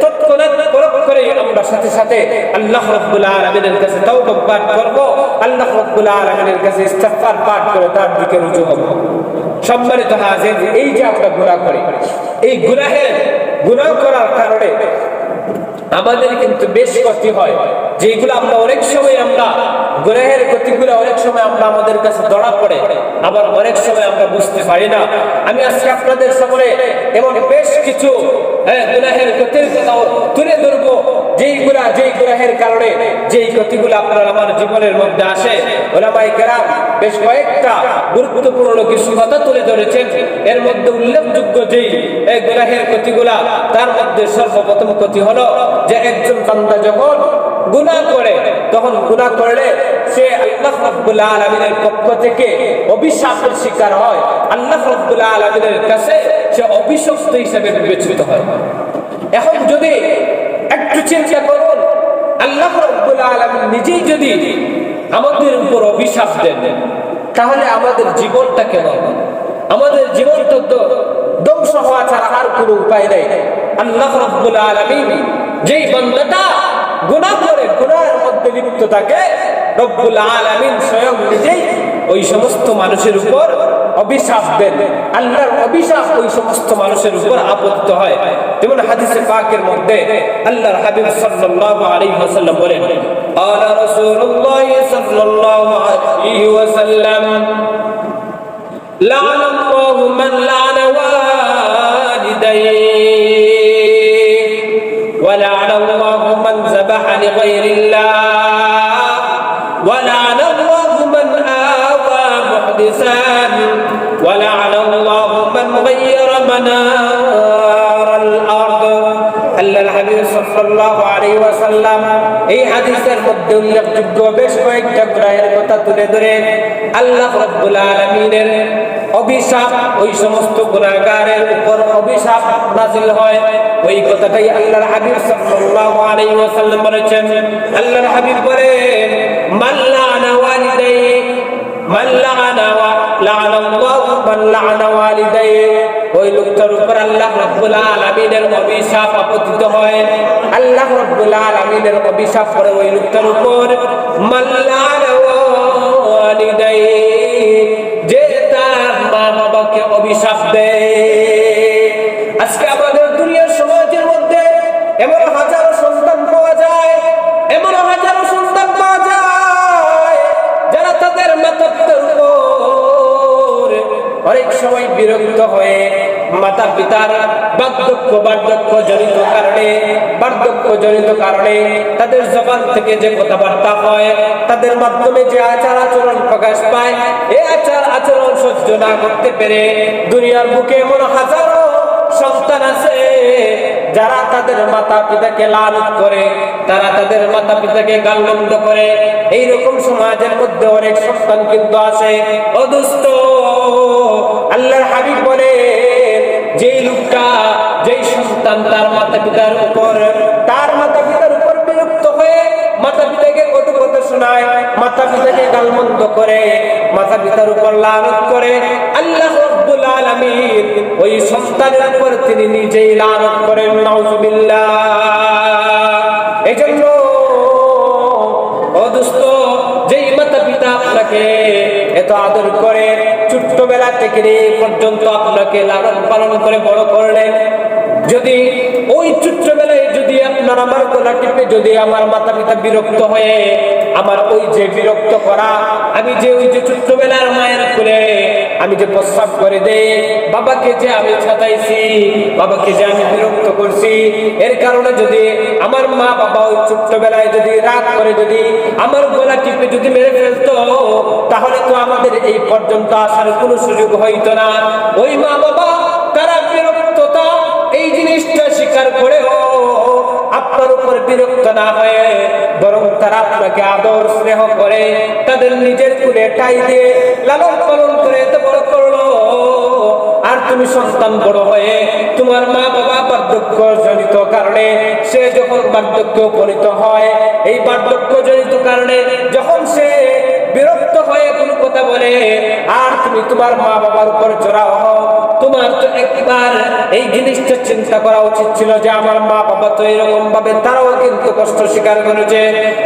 তৎক্ষণাৎ পরখ করে আমরা সাথে সাথে আল্লাহ রাব্বুল আলামিনের কাছে তওবা পাঠ করব, আল্লাহ রাব্বুল আলামিনের কাছে ইস্তিগফার পাঠ করে তার দিকে রুজু হব। সম্মানিত হাজির, এই যে আমরা গুনাহ করি, এই গুনাহ করার কারণে আমাদের কিন্তু বেশ ক্ষতি হয়, যেগুলো আমরা অনেক সময় আমরা গুনাহের ক্ষতিগুলো অনেক সময় আমরা আমাদের কাছে ধরা পড়ে, আবার অনেক সময় আমরা বুঝতে পারি না। আমি আজকে আপনাদের সামনে এমন বেশ কিছু গুনাহের ক্ষতির কথা তুলে ধরবো, যেই গুনাহের কারণে যেই ক্ষতিগুলো আপনার আমার জীবনের মধ্যে আসে। উলামায়ে কেরাম বেশ কয়েকটা গুরুত্বপূর্ণ কিছু কথা তুলে ধরেছেন। এর মধ্যে উল্লেখযোগ্য যেই গুনাহের ক্ষতিগুলা, তার মধ্যে সর্বপ্রথম ক্ষতি হলো যে একজন বান্দা যখন গুনাহ করে, তখন গুনাহ করলে সে আল্লাহ রাব্বুল আলামিনের পক্ষ থেকে অভিশাপের শিকার হয়। আল্লাহ রাব্বুল আলামিনের কাছে সে অভিশপ্ত হিসেবে বিবেচিত হয়। এখন যদি একটু চিন্তা করুন, আল্লাহ রাব্বুল আলামিন নিজেই যদি আমাদের উপর অভিশাপ দেন, তাহলে আমাদের জীবনটা কেমন? আমাদের জীবনটা তো ধ্বংস হওয়া ছাড়া আর কোনো উপায় নেই। আল্লাহ রাব্বুল আলামিন যেই বান্দাটা গুনাহ করে, গুনাহের মধ্যে লিপ্ত থাকে, রব্বুল আলামিন স্বয়ং নিজেই ওই সমস্ত মানুষের উপর অভিশাপ দেন, আল্লাহর অভিশাপ ওই সমস্ত মানুষের উপর আপতিত হয়। যেমন হাদিসে পাকের মধ্যে আল্লাহর হাবিব সাল্লাল্লাহু আলাইহি ওয়াসাল্লাম বলেন, قال رسول الله صلى الله عليه وسلم لعن الله من لعن والديه ولعن الله من ذبح لغير الله ولعن الله من آوى محدثا ولعن الله من غير منار الأرض। আল্লাহর হাবিব সাল্লাল্লাহু আলাইহি ওয়াসাল্লাম এই হাদিসের মধ্যে উল্লেখযোগ্য বেশ কয়েকটা গুনাহের কথা তুলে ধরে আল্লাহ রাব্বুল আলামিনের অভিশাপ ওই সমস্ত গুনাহগারের উপর অভিশাপ নাযিল হয়, ওই কথাটাই আল্লাহর হাবিব সাল্লাল্লাহু আলাইহি ওয়াসাল্লাম বলেছেন। আল্লাহর হাবিব বলেন, মান লাআনা ওয়ালিদাইহি মান লাআনা ওয়া লাআনাল্লাহু মান লাআনা ওয়ালিদাইহি, ওই লোকটার উপর আল্লাহ রাব্বুল আলামিনের অভিশাপ আপতিত হয়। আল্লাহ রাব্বুল আলামিনের অভিশাপ পড়ে ওই লোকটার উপর, মান লাআনা ওয়ালিদাইহি, যে তার মা বাবাকে অভিশাপ দেয়। আজকে আমাদের দুনিয়ার সমাজের মধ্যে এমন হাজারো সন্তান পাওয়া যায়, এমন হাজারো সন্তান পাওয়া যায় যারা তাদের মাতা-পিতার উপর অনেক সময় বিরক্ত হয়ে মাতা পিতার বার্ধক্য জনিত কারণে তাদের জবান থেকে যে কথাবার্তা হয়, তাদের মাধ্যমে যে আচার আচরণ প্রকাশ পায়, এই আচার আচরণ সহ্য না করতে পেরে দুনিয়ার বুকে এমন হাজারো সন্তান আছে যারা তাদের মাতা পিতাকে লানত করে, তারা তাদের মাতা পিতাকে গালমন্দ করে। এইরকম সমাজের মধ্যে অনেক সন্তান কিন্তু আছে। ও দোস্ত, আল্লাহর হাবিব বলে, যেই লোকটা যেই সন্তান তার মাতা পিতার উপর বিরক্ত হয়ে মাতা পিতাকে কটু কথা শোনায়, মাতা পিতাকে গালমন্দ করে, মাতা পিতার উপর লানত করে, আল্লাহ রাব্বুল আলামিন ওই সন্তানের উপর তিনি নিজেই লানত করেন। নাউযুবিল্লাহ। এজন্য ও দোস্ত, যেই মাতা পিতা আপনাকে এত আদর করে, ছোট্টবেলা থেকে পর্যন্ত আপনাকে লালন পালন করে বড় করলেন, যদি ওই ছোট্টবেলায় যদি আপনার আমার গলা টিপে যদি আমার মাতা পিতা বিরক্ত হয়ে আমার ওই যে বিরক্ত করা, আমি যে ওই যে ছোট্টবেলার মায়ের কোলে আমি যে প্রস্রাব করে দেই, বাবাকে যে আমি ছাতাইছি, বাবাকে যে আমি বিরক্ত করছি, এর কারণে যদি আমার মা বাবা ওই ছোট্টবেলায় যদি রাগ করে যদি আমার গলা টিপে যদি মেরে ফেলতো, তাহলে তো আমাদের এই পর্যন্ত আসার কোনো সুযোগ হইতো না। ওই মা বাবা তারা বিরক্ততা এই জিনিসটা স্বীকার করেও আপনার উপর বিরক্ত না হয়ে বরং তারা আপনাকে আদর স্নেহ করে তাদের নিজের কুলে টাই দিয়ে লালন পালন করে এত বড় করলো। আর তুমি সন্তান বড় হয়ে তোমার মা বাবা বার্ধক্য জনিত কারণে সে যখন বার্ধক্য উপনীত হয়, এই বার্ধক্য জনিত কারণে যখন সে বিরক্ত হয়ে কোনো কথা বলে আর তুমি তোমার মা বাবার উপর জড়াও হও, তোমার তো একবার এই জিনিসটা চিন্তা করা উচিত ছিল যে আমার মা বাবা তো এরকম ভাবে তারাও কিন্তু কষ্ট স্বীকার করেছে।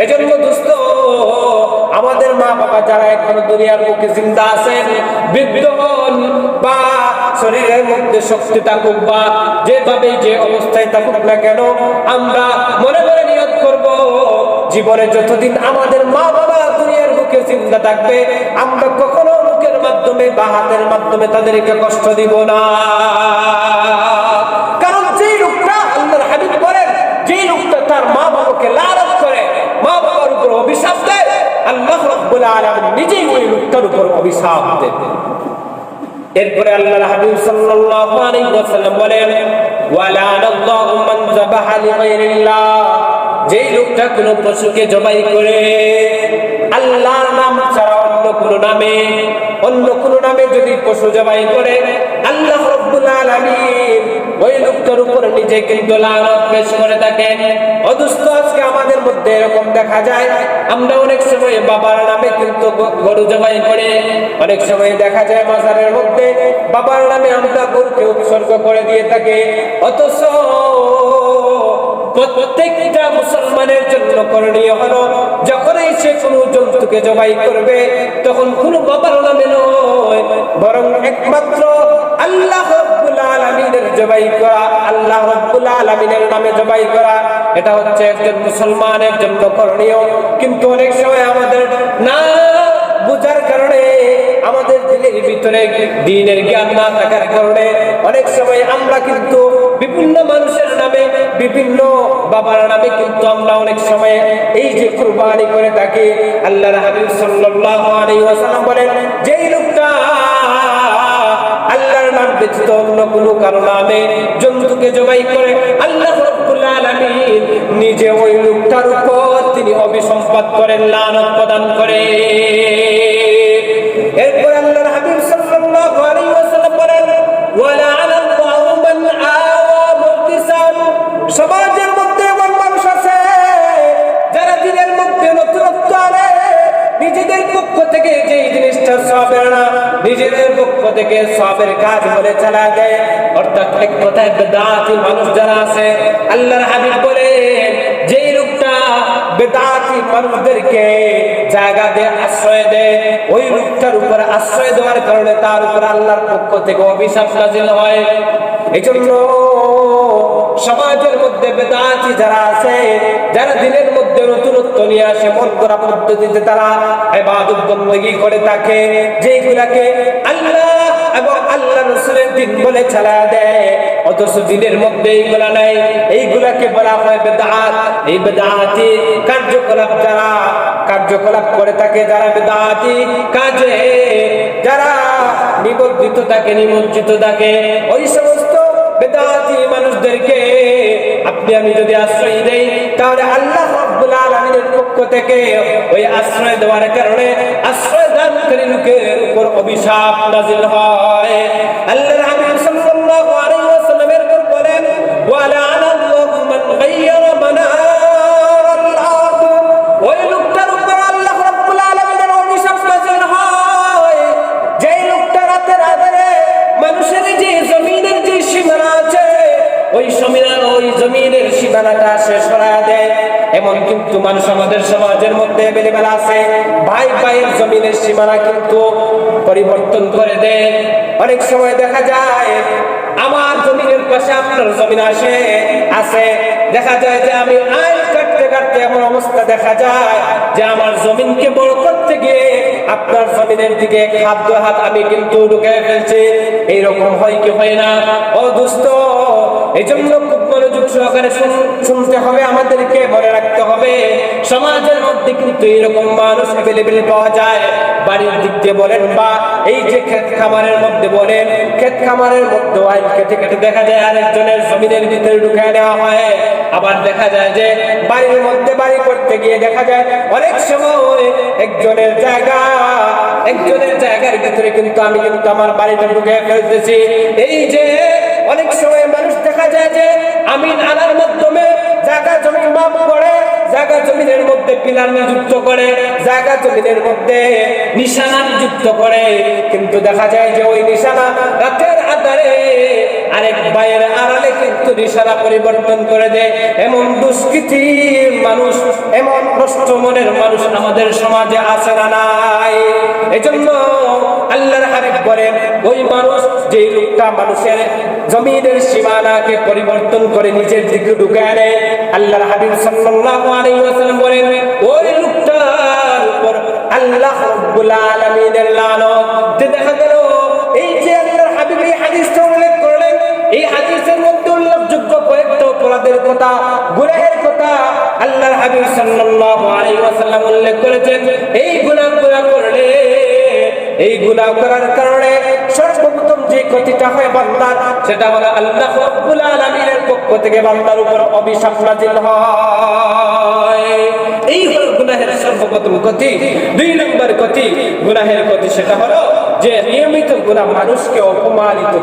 এজন্য দোস্ত, আমাদের মা বাবা যারা এখনো দুনিয়ার বুকে জিন্দা আছেন, বৃদ্ধ হন বা শরীরের মধ্যে শক্তি থাকুক বা যেভাবে যে অবস্থায় থাকুক না কেন, আমরা মনে মনে নিয়ত করব জীবনে যতদিন আমাদের মা বাবা দুনিয়ার বুকে জিন্দা থাকবে আমরা কখনো মুখের মাধ্যমে বা হাতের মাধ্যমে তাদেরকে কষ্ট দিব না। কারণ যেই লোকটা আল্লাহর হাবিব বলেন, যেই লোকটা তার মা বাবাকে লানত করে, মা বাবার উপর অভিশাপ দেয়, আল্লাহ রাব্বুল আলামিন নিজেই ওই লোকটার উপর অভিশাপ দেন। এরপরে আল্লাহর হাবিব সাল্লাল্লাহু আলাইহি ওয়াসাল্লাম বলেন, ওয়ালানাল্লাহু মান যাবাহা লিগাইরিল্লাহ, যেই লোকটা কোন পশুকে জবাই করে আল্লাহর নাম ছাড়া অন্য কোন নামে যদি পশু জবাই করে, আল্লাহ রাব্বুল আলামিন ওই লোকটার উপর নিজে কিন্তু লানত পেশ করে থাকেন। অদুষ্ট আজকে আমাদের মধ্যে এরকম দেখা যায়, আমরা অনেক সময় বাবার নামে কিন্তু গরু জবাই করে, অনেক সময় দেখা যায় মাজারের মধ্যে বাবার নামে আমরা গরুকে উৎসর্গ করে দিয়ে থাকি। অথচ প্রত্যেকটা মুসলমানের জন্য করণীয় হলো যখনই সে কোনো জন্তুকে জবাই করবে তখন কোনো বাবার নামে নয়, বরং একমাত্র আল্লাহ রাব্বুল আলামিনের জবাই করা, আল্লাহ রাব্বুল আলামিনের নামে জবাই করা, এটা হচ্ছে একজন মুসলমানের জন্য করণীয়। কিন্তু অনেক সময় আমাদের না বুঝার কারণে, আমাদের দিলের ভিতরে দ্বীনের জ্ঞান না থাকার কারণে অনেক সময় আমরা কিন্তু বিভিন্ন মানুষের নামে, বিভিন্ন বাবার নামে কিন্তু আমরা অনেক সময় এই যে কুরবানি করে থাকি। আল্লাহর হাবিব সাল্লাল্লাহু আলাইহি ওয়াসাল্লাম বলেন, যেই লোকটা আল্লাহর নাম ব্যতীত অন্য কোনো কারো নামে জন্তুকে জবাই করে, আল্লাহ রাব্বুল আলামিন নিজে ওই লোকটার উপর তিনি অভিসম্পাত করেন, লানত প্রদান করে। এরপর আল্লাহর হাবিব সাল্লাল্লাহু আলাইহি ওয়াসাল্লাম বলেন, ওয়ালা আলাল্লাহু মান আওয়া মুহদিসান। সমাজের মধ্যে এমন মানুষ আছে যারা দিনের মধ্যে নতুনত্ব আনে, নিজেদের পক্ষ থেকে যে জিনিসটা সওয়াবের না, নিজেদের পক্ষ থেকে সওয়াবের কাজ বলে চালা দেয়, অর্থাৎ এক কথায় বিদআতি মানুষ যারা আছে, আল্লাহর হাবিব বলেন যেই লোকটা বিদআতি মানুষদেরকে জায়গা দিয়ে আশ্রয় দেয়, ওই লোকটার উপর আশ্রয় দেওয়ার কারণে তার উপর আল্লাহর পক্ষ থেকে অভিশাপ নাযিল হয়। এজন্য সমাজের মধ্যে বিদআতি যারা আছে, যারা দিনের মধ্যে নতুনত্ব নিয়ে আসে, মন করা পদ্ধতিতে তারা ইবাদত বندگی করে থাকে, যেগুলাকে আল্লাহ এবং আল্লাহর রাসূলের দিন বলে চালা দেয়, অথচ দিনের মধ্যে এইগুলা নাই, এইগুলাকে বলা হয় বিদআত। এই বিদআতি কার্যকলাপ করে থাকে, যারা বিদআতি কাজে যারা নিমজ্জিত থাকে, ওই সমস্ত বিদআতি মানুষদেরকে আপনি আমি যদি আশ্রয় দেই, তাহলে আল্লাহ রাব্বুল আলামিনের পক্ষ থেকে ওই আশ্রয় দেওয়ার কারণে আশ্রয় দানকারী লোকের উপর অভিশাপ নাযিল হয়। আল্লাহর হাবিব সাল্লাল্লাহু আলাইহি ওয়াসাল্লাম এরপর বলেন, ওয়ালা আনাল্লাহু মান গায়্যারা মানারাল আরদ। ওই লোকটার উপর আল্লাহ রাব্বুল আলামিনের অভিশাপ নাযিল হয় যেই লোকটা রাতের আধারে মানুষের যে জমিনের যে সীমানা আছে, ওই জমিনের সীমানাটা শেষ করে দেয়। এমন কিন্তু মানুষ আমাদের সমাজের মধ্যে এভেলেবেল আছে, ভাই ভাইয়ের জমিনের সীমানা কিন্তু পরিবর্তন করে দেয়। অনেক সময় দেখা যায় আমার জমিনের পাশে আপনার জমিন আছে, দেখা যায় যে আমি আইল কাটতে কাটতে এমন অবস্থা দেখা যায় যে আমার জমিনকে বড় করতে গিয়ে আপনার জমিনের দিকে হাত আমি কিন্তু ঢুকে ফেলছি। এইরকম হয় কি হয় না? ও দোস্ত, এই জন্য খুব মনোযোগ সহকারে শুনতে হবে, আমাদেরকে মনে রাখতে হবে সমাজের মধ্যে কিন্তু এরকম মানুষ অ্যাভেলেবেল পাওয়া যায়। বাড়ির দিক দিয়ে বলেন বা এই যে ক্ষেত খামারের মধ্যে বলেন, ক্ষেত খামারের মধ্যে আইল কেটে কেটে দেখা যায় আরেকজনের জমিনের ভিতরে ঢুকে নেওয়া হয়। আবার দেখা যায় যে বাড়ির মধ্যে বাড়ি করতে গিয়ে দেখা যায় অনেক সময় একজনের জায়গার ভিতরে কিন্তু আমি আমার বাড়িটা ঢুকে ফেলতেছি। এই যে অনেক সময় মানুষ দেখা যায় যে আমিন আনার মাধ্যমে জায়গা জমি মাপ করে, জায়গা জমিনের মধ্যে পিলার নিযুক্ত করে, জায়গা জমিনের মধ্যে নিশানা নিযুক্ত করে, কিন্তু দেখা যায় যে ওই নিশানা রাতের আধারে আরেক ভাইয়ের আড়ালে কিন্তু নিশানা পরিবর্তন করে দেয়। এমন দুষ্কৃতির মানুষ, এমন নষ্ট মনের মানুষ আমাদের সমাজে আছে না নাই? এজন্য আল্লাহর হাবিব বলেন, ওই মানুষ যেই লোকটা মানুষের জমিনের সীমানাকে পরিবর্তন করে নিজের দিকে ঢুকে আনে, আল্লাহর হাবিব সাল্লাল্লাহু আলাইহি ওয়াসাল্লাম বলেন, ওই লোকটার উপর আল্লাহ রাব্বুল আলামিনের লানত। দেখা গেল এই যে আল্লাহর হাবিব এই হাদিসটা উল্লেখ করলেন, এই হাদিসের মধ্যে উল্লেখযোগ্য কয়েকটা অপরাধের কথা, গুনাহের কথা আল্লাহর হাবিব সাল্লাল্লাহু আলাইহি ওয়াসাল্লাম উল্লেখ করেছেন। এই গুনাহগুলো করলে, এই গুনাহ করার কারণে সর্বপ্রথম যে ক্ষতিটা হয় বান্দার, সেটা হলো আল্লাহ রাব্বুল আলামিনের পক্ষ থেকে বান্দার উপর অভিশাপ নাযিল হয়। এই হলো গুনাহের সর্বপ্রথম ক্ষতি। 2 নম্বর ক্ষতি, গুনাহের ক্ষতি, সেটা হলো যে নিয়মিত গুনাহ মানুষকে অপমানিত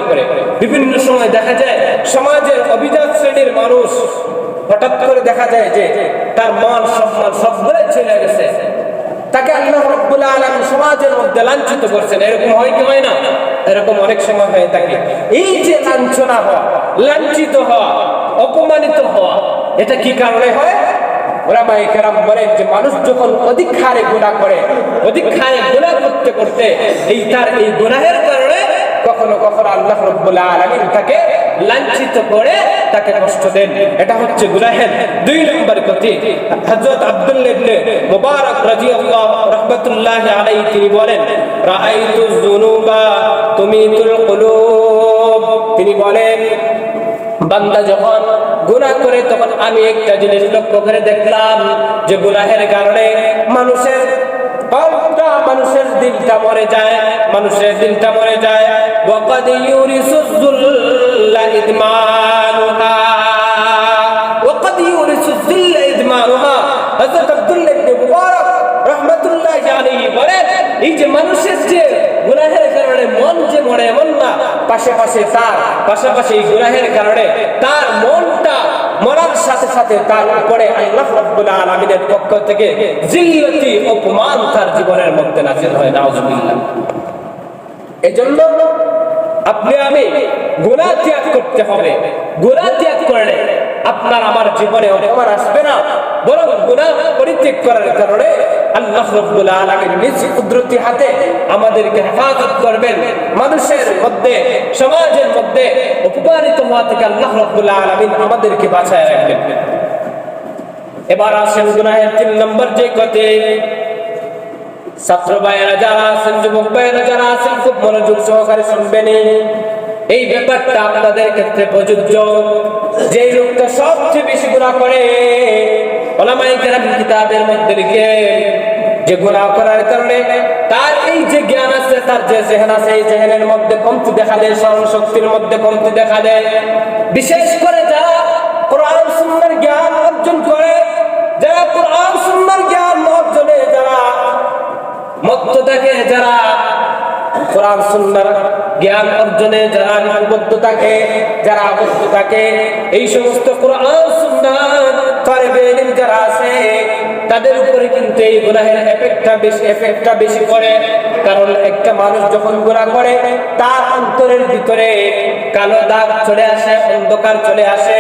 করে। বিভিন্ন সময় দেখা যায় সমাজের অভিজাত শ্রেণীর মানুষ হঠাৎ করে দেখা যায় যে তার মান সম্মান সবগুলো চলে গেছে, তাকে আল্লাহ রাব্বুল আলামিন সমাজের মধ্যে লাঞ্ছিত করছেন। এরকম হয় কি হয় না? এরকম অনেক সময় হয়ে থাকে। এই যে লাঞ্ছনা হওয়া, লাঞ্ছিত হওয়া, অপমানিত হওয়া, এটা কি কারণে হয়? ওলামায়ে কেরাম বলেন যে মানুষ যখন অধিক হারে গুনাহ করে, অধিক হারে গুনাহ করতে করতে তার এই গুনাহের কারণে কখনো কখনো আল্লাহ রাব্বুল আলামিন তাকে লাঞ্ছিত করে তাকে কষ্ট দেন। এটা হচ্ছে গুনাহের 2 নম্বর ক্ষতি। হযরত আব্দুল্লাহ ইবনে মুবারক রাদিয়াল্লাহু রাহমাতুল্লাহি আলাইহি তিনি বলেন, রাআইতু যুনুবা তুমিতুল কুলুব। তিনি বলেন, বান্দা যখন গুনাহ করে তখন আমি একটা জিনিস লক্ষ্য করে দেখলাম যে গুনাহের কারণে মানুষের দিলটা মরে যায়, মানুষের দিলটা মরে যায়। ওয়াকাদ ইউরিসুযুল্লা ইদমানুহা, ওয়াকাদ ইউরিসুযুল্লা ইদমানুহা। হযরত আব্দুল্লাহ ইবনে মুবারক রাহমাতুল্লাহি আলাইহি বলেন, এই যে মানুষের যে গুনাহের কারণে মন যে মরে, এমন না, পাশাপাশি এই গুনাহের কারণে তার মনটা মরার সাথে সাথে তার উপরে আল্লাহ রাব্বুল আলামিনের পক্ষ থেকে জিল্লতি, অপমান তার জীবনের মধ্যে নাযিল হয়। নাউযুবিল্লাহ। এজন্য আপনি আমি গুনাহ ত্যাগ করতে হবে। গুনাহ ত্যাগ করলে আপনার আমার জীবনে অপমান আসবে না, বরং গুনাহ পরিত্যাগ করার কারণে আল্লাহ রাব্বুল আলামিন নিজ কুদরতি হাতে আমাদেরকে হেফাজত করবেন। মানুষের মধ্যে, সমাজের মধ্যে অপমানিত হওয়া থেকে আল্লাহ রাব্বুল আলামিন আমাদেরকে বাঁচায় রাখবেন। এবার আসেন গুনাহের 3 নম্বর যে ক্ষতি। ছাত্র ভাইয়েরা যারা আছেন, যুবক ভাইয়েরা যারা আছেন, খুব মনোযোগ সহকারে শুনবেন। এই ব্যাপারটা আপনাদের ক্ষেত্রে প্রযোজ্য। যে লোকটা সবচেয়ে বেশি গুনাহ করে, উলামায়ে কেরাম কিতাবের মধ্যে লিখে যে গুনাহ করার কারণে তার এই যে জ্ঞান আছে, তার যে জেহেন আছে, এই জেহেনের মধ্যে কমতি দেখা দেয়, স্মরণ শক্তির মধ্যে কমতি দেখা দেয়। বিশেষ করে যারা কোরআন সুন্নাহর জ্ঞান অর্জন করে, যারা কোরআন সুন্নাহর জ্ঞান অর্জনে যারা মত্ত থাকে, যারা কোরআন সুন্নাহর জ্ঞান অর্জনে যারা নিবদ্ধ থাকে, যারা আবদ্ধ থাকে, এই সমস্ত কোরআন সুন্নাহর তালেবে ইলম যারা আছে, তাদের উপরে কিন্তু এই গুনাহের এফেক্টটা বেশি পড়ে। কারণ একটা মানুষ যখন গুনাহ করে তার অন্তরের ভিতরে কালো দাগ চলে আসে, অন্ধকার চলে আসে।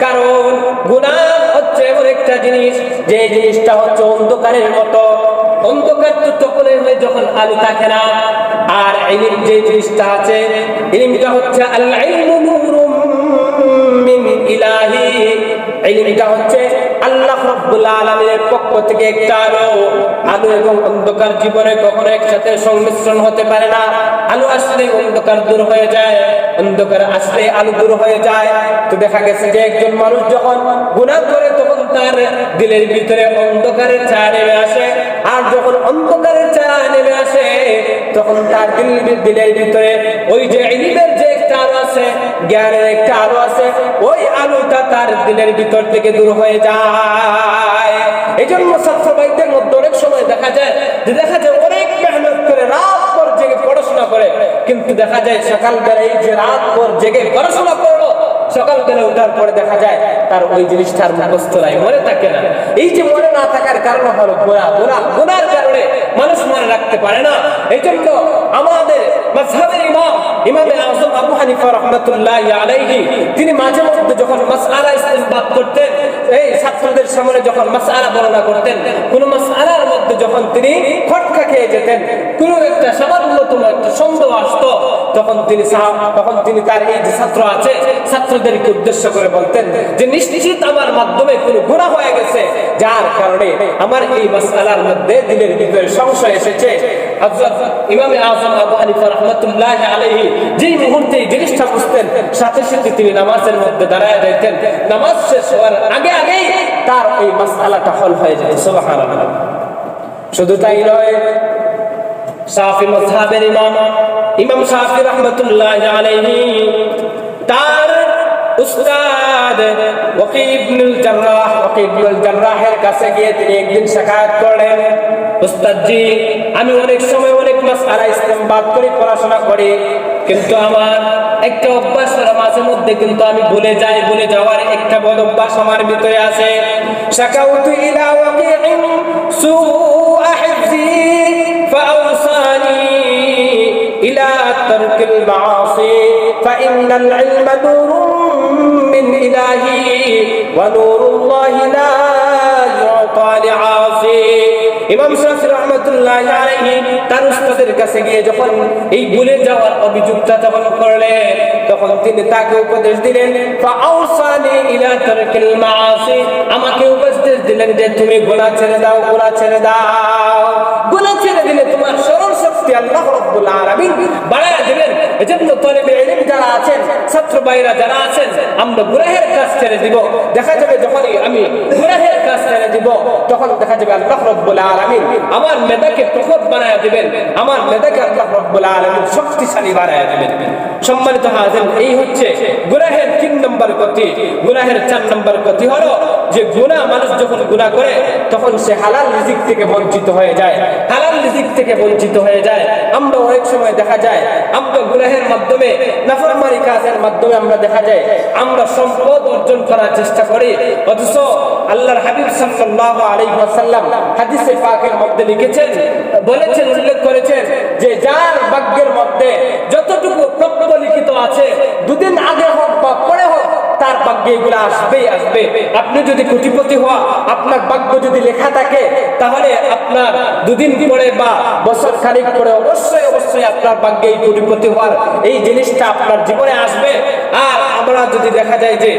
কারণ গুনাহ হচ্ছে এমন একটা জিনিস, যে জিনিসটা হচ্ছে অন্ধকারের মতো। অন্ধকার তো তখনই হয় যখন আলো থাকে না। আর ইলম যে জিনিসটা আছে, ইলমটা হচ্ছে আল ইলমু নূরুম মিন ইলাহি। ইলমটা হচ্ছে আল্লাহ রাব্বুল আলামিনের পক্ষ থেকে একটা আলো। আলো এবং অন্ধকার জীবনে কখনো একসাথে সংমিশ্রণ হতে পারে না। আলো আসলে অন্ধকার দূর হয়ে যায়, অন্ধকার আসলে আলো দূর হয়ে যায়। তো দেখা গেছে যে একজন মানুষ যখন গুনাহ করে তখন তার দিলের ভিতরে অন্ধকারের ছায়া নেমে আসে। আর যখন অন্ধকারের ছায়া নেমে আসে তখন তার দিলের ভিতরে ওই যে ইলমের যে একটা আলো আছে, জ্ঞানের একটা আলো আছে, ওই আলোটা তার দিলের ভিতর থেকে দূর হয়ে যায়। এই জন্য ছাত্র ভাইদের মধ্যে অনেক সময় দেখা যায় অনেক মেহনত করে রাত ভর জেগে পড়াশোনা করে, কিন্তু দেখা যায় সকালবেলা এই যে রাত ভর জেগে পড়াশোনা করলো, সকালবেলা ওঠার পরে দেখা যায় তার ওই জিনিসটার মুখস্থ নাই, মনে থাকে না। এই যে মনে না থাকার কারণ হলো গুনার কারণে মানুষ মনে রাখতে পারে না। এই জন্য আমাদের মাযহাবের ইমামে আযম আবু হানিফা রাহমাতুল্লাহি আলাইহি তিনি মাঝে মধ্যে যখন মাসআলা ইসতিনবাত করতেন, এই ছাত্রদের সামনে যখন মাসআলা বর্ণনা করতেন, কোন মাসআলার মধ্যে যখন তিনি খটকা খেয়ে যেতেন, কোন একটা সামান্যতম একটা সন্দেহ আসতো, তখন তিনি তার এই যে ছাত্র আছে, ছাত্রদেরকে উদ্দেশ্য করে বলতেন যে নিশ্চিত আমার মাধ্যমে কোনো গুনাহ হয়ে গেছে, যার কারণে আমার এই মাসআলার মধ্যে দিলের ভিতরে সংশয় এসেছে। হযরত ইমামে আযম আবু হানিফা রাহমাতুল্লাহি আলাইহি যেই মুহূর্তে এই জিনিসটা বুঝতেন, সাথে সাথে তিনি নামাজের মধ্যে দাঁড়ায় যাইতেন। নামাজ শেষ হওয়ার আগেই তার এই মাসআলাটা হল হয়ে যায়। সুবহানাল্লাহ। শুধু তাই নয়, শাফি মাযহাবের ইমাম শাফি রাহমাতুল্লাহি আলাইহি তার উস্তাদ ওয়াকি ইবনুল জাররাহের কাছে গিয়ে তিনি একদিন সাক্ষাৎ করলেন, উস্তাদ জি, আমি অনেক সময় অনেক মাসআলা ইসতিনবাত করি, পড়াশোনা করি, কিন্তু আমার একটা অভ্যাস মাঝে মধ্যে কিন্তু আমি ভুলে যাওয়ার একটা বদ অভ্যাস আমার ভিতরে আছে। শাকাউতু ইলা ওয়াকিইন সুআ হিফজি ফাআওসানি ইলা তারকিল মাআসি ফাইন্নাল ইলমা নূরুম মিন ইলাহি ওয়া নূরুল্লাহি লা ইউতা লিআসি। ইমাম শাফি রাহমাতুল্লাহি আলাইহি তার উস্তাদের কাছে গিয়ে যখন এই ভুলে যাওয়ার অভিযোগটা যখন করলেন, তখন তিনি তাকে উপদেশ দিলেন, ফাআউসানি ইলা তারকিল মাআসি, আমাকে উপদেশ দিলেন যে তুমি গুনাহ ছেড়ে দাও, গুনাহ ছেড়ে দাও। গুনাহ ছেড়ে দিলে তোমার স্মরণ শক্তি আল্লাহ রাব্বুল আলামিন বাড়ায় দিবেন। এজন্য তলেবে ইলম যারা আছেন, ছাত্র ভাইরা যারা আছেন, আমরা গুনাহের কাজ ছেড়ে দিব। দেখা যাবে যখনই আমি গুনাহের কাজ ছেড়ে দিব, তখন দেখা যাবে আল্লাহ রাব্বুল আলামিন আমার মেধাকে প্রখর বানায় দিবেন, আমার মেধাকে আল্লাহ রাব্বুল আলামিন শক্তিশালী বানায় দিবেন। সম্মানিত হাজির, এই হচ্ছে গুনাহের 3 নম্বর ক্ষতি। গুনাহের 4 নম্বর ক্ষতি হলো যে গুনাহ, মানুষ যখন গুনাহ করে তখন সে হালাল রিজিক থেকে বঞ্চিত হয়ে যায়, হালাল রিজিক থেকে বঞ্চিত হয়ে যায়। আমরা অনেক সময় দেখা যায় আমরা গুনাহের মাধ্যমে, নাফরমানি কাজের মাধ্যমে আমরা দেখা যায় আমরা সম্পদ অর্জন করার চেষ্টা করি, অথচ আল্লাহর হাবিব সাল্লাল্লাহু আলাইহি ওয়াসাল্লাম হাদিসে পাকের মধ্যে লিখেছেন, বলেছেন, উল্লেখ করেছেন যে যার ভাগ্যের মধ্যে যতটুকু প্রাপ্য লিখিত আছে, দুদিন আগে হোক বা পরে হোক, তার ভাগ্যে এগুলো আসবেই আসবে। আপনি যদি কোটিপতি হওয়া আপনার ভাগ্য যদি লেখা থাকে, তাহলে আপনার দুদিন পরে বা বছর খানিক পরে অবশ্যই অবশ্যই আপনার ভাগ্যে এই কোটিপতি হওয়ার এই জিনিসটা আপনার জীবনে আসবে। আর আমরা যদি দেখা যায় যে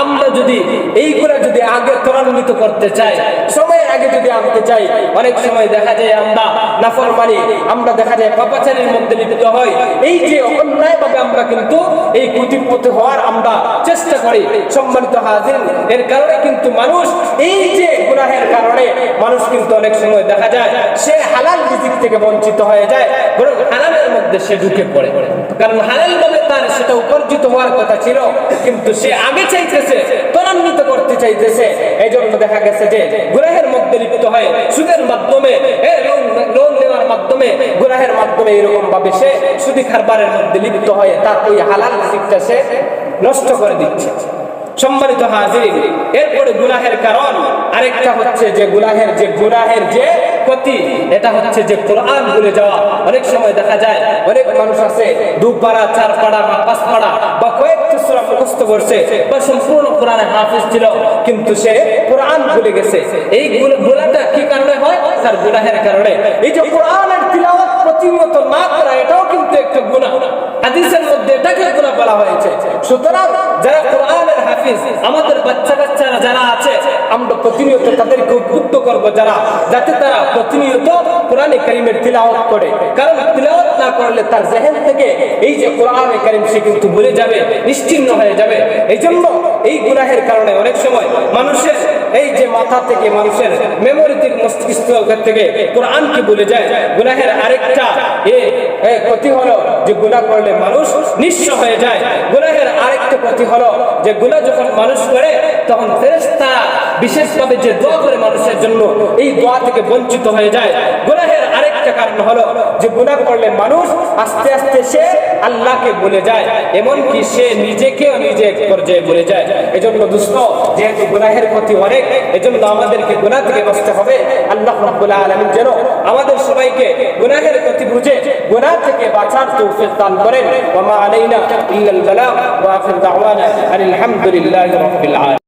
আমরা যদি এইগুলা যদি আগে ত্বরান্বিত করতে চাই, সময়ের আগে যদি আনতে চাই, অনেক সময় দেখা যায় আমরা নাফরমানি, আমরা দেখা যায় পাপাচারের মধ্যে লিপ্ত হই। এই যে অন্যায়ভাবে আমরা কিন্তু এই কোটিপতি হওয়ার আমরা চেষ্টা করি। সম্মানিত হাজির, এর কারণে কিন্তু মানুষ, এই যে গুনাহের কারণে মানুষ কিন্তু অনেক সময় দেখা যায় সে হালাল রিজিক থেকে বঞ্চিত হয়ে যায়, বরং হারামের মধ্যে সে ঢুকে পড়ে। কারণ হালাল ভাবে তার সেটা উপার্জিত হওয়ার কথা ছিল, কিন্তু সে আগে চাইতেছে, ত্বরান্বিত করতে চাইতেছে। এই জন্য দেখা গেছে যে গুনাহের মধ্যে লিপ্ত হয়, সুদের মাধ্যমে, লোন নেওয়ার মাধ্যমে, গুনাহের মাধ্যমে এরকম ভাবে সে সুদি কারবারের মধ্যে লিপ্ত হয়ে তার ওই হালাল রিজিকটা সে নষ্ট করে দিচ্ছে। সম্মানিত হাজির, এরপরে গুনাহের কারণ আরেকটা হচ্ছে যে গুনাহের যে ক্ষতি, এটা হচ্ছে যে কোরআন ভুলে যাওয়া। অনেক সময় দেখা যায় অনেক মানুষ আছে 2 পারা 4 পারা বা 5 পারা বা কয়েকটা সূরা মুখস্থ করছে বা সম্পূর্ণ কোরআনে হাফেজ ছিল, কিন্তু সে কোরআন ভুলে গেছে। এই ভুলাটা কি কারণে হয়? তার গুনাহের কারণে। এই যে কোরআনের তিলাওয়াত প্রতিনিয়ত না করা, এটাও কিন্তু একটা গুনাহ। হাদিসের মধ্যে এটাকে গুনাহ বলা হয়েছে। সুতরাং যারা কোরআনের হাফেজ, আমাদের বাচ্চারা যারা আছে, আমরা প্রতিনিয়ত তাদেরকে উদ্বুদ্ধ করব যাতে তারা প্রতিনিয়ত কোরআনে কারীমের তিলাওয়াত করে। কারণ তিলাওয়াত না করলে তার জেহেন থেকে এই যে কোরআনে কারীম সে কিন্তু ভুলে যাবে, নিশ্চিহ্ন হয়ে যাবে। এই জন্য এই গুনাহের কারণে অনেক সময় মানুষের এই যে মাথা থেকে, মানুষের মেমোরি থেকে, মস্তিষ্ক থেকে কোরআনকে ভুলে যায়। গুনাহের আরেকটা ক্ষতি হলো যে গুনাহ করলে মানুষ নিঃস্ব হয়ে যায়। গুনাহের আরেকটা ক্ষতি হলো যে গুনাহ যখন মানুষ করে, তখন ফেরেশতারা বিশেষভাবে যে দোয়া করে মানুষের জন্য, এই দোয়া থেকে বঞ্চিত হয়ে যায়। গুনাহের আরেকটা কারণ হলো যে গুনাহ করলে মানুষ আস্তে আস্তে সে আল্লাহকে ভুলে যায়, এমনকি সে নিজেকেও নিজে এক পর্যায়ে ভুলে যায়। এজন্য দোস্ত, যেহেতু গুনাহের ক্ষতি অনেক, এজন্য আমাদেরকে গুনাহ থেকে বাঁচতে হবে। আল্লাহ রাব্বুল আলামিন যেন আমাদের সবাইকে গুনাহের ক্ষতি বুঝে গুনাহ থেকে বাঁচার তৌফিক দান করেন। ওয়া মা আলাইনা ইল্লাল বালাগ ওয়া আখির দাওয়ানা আলহামদুলিল্লাহি রাব্বিল আলামিন।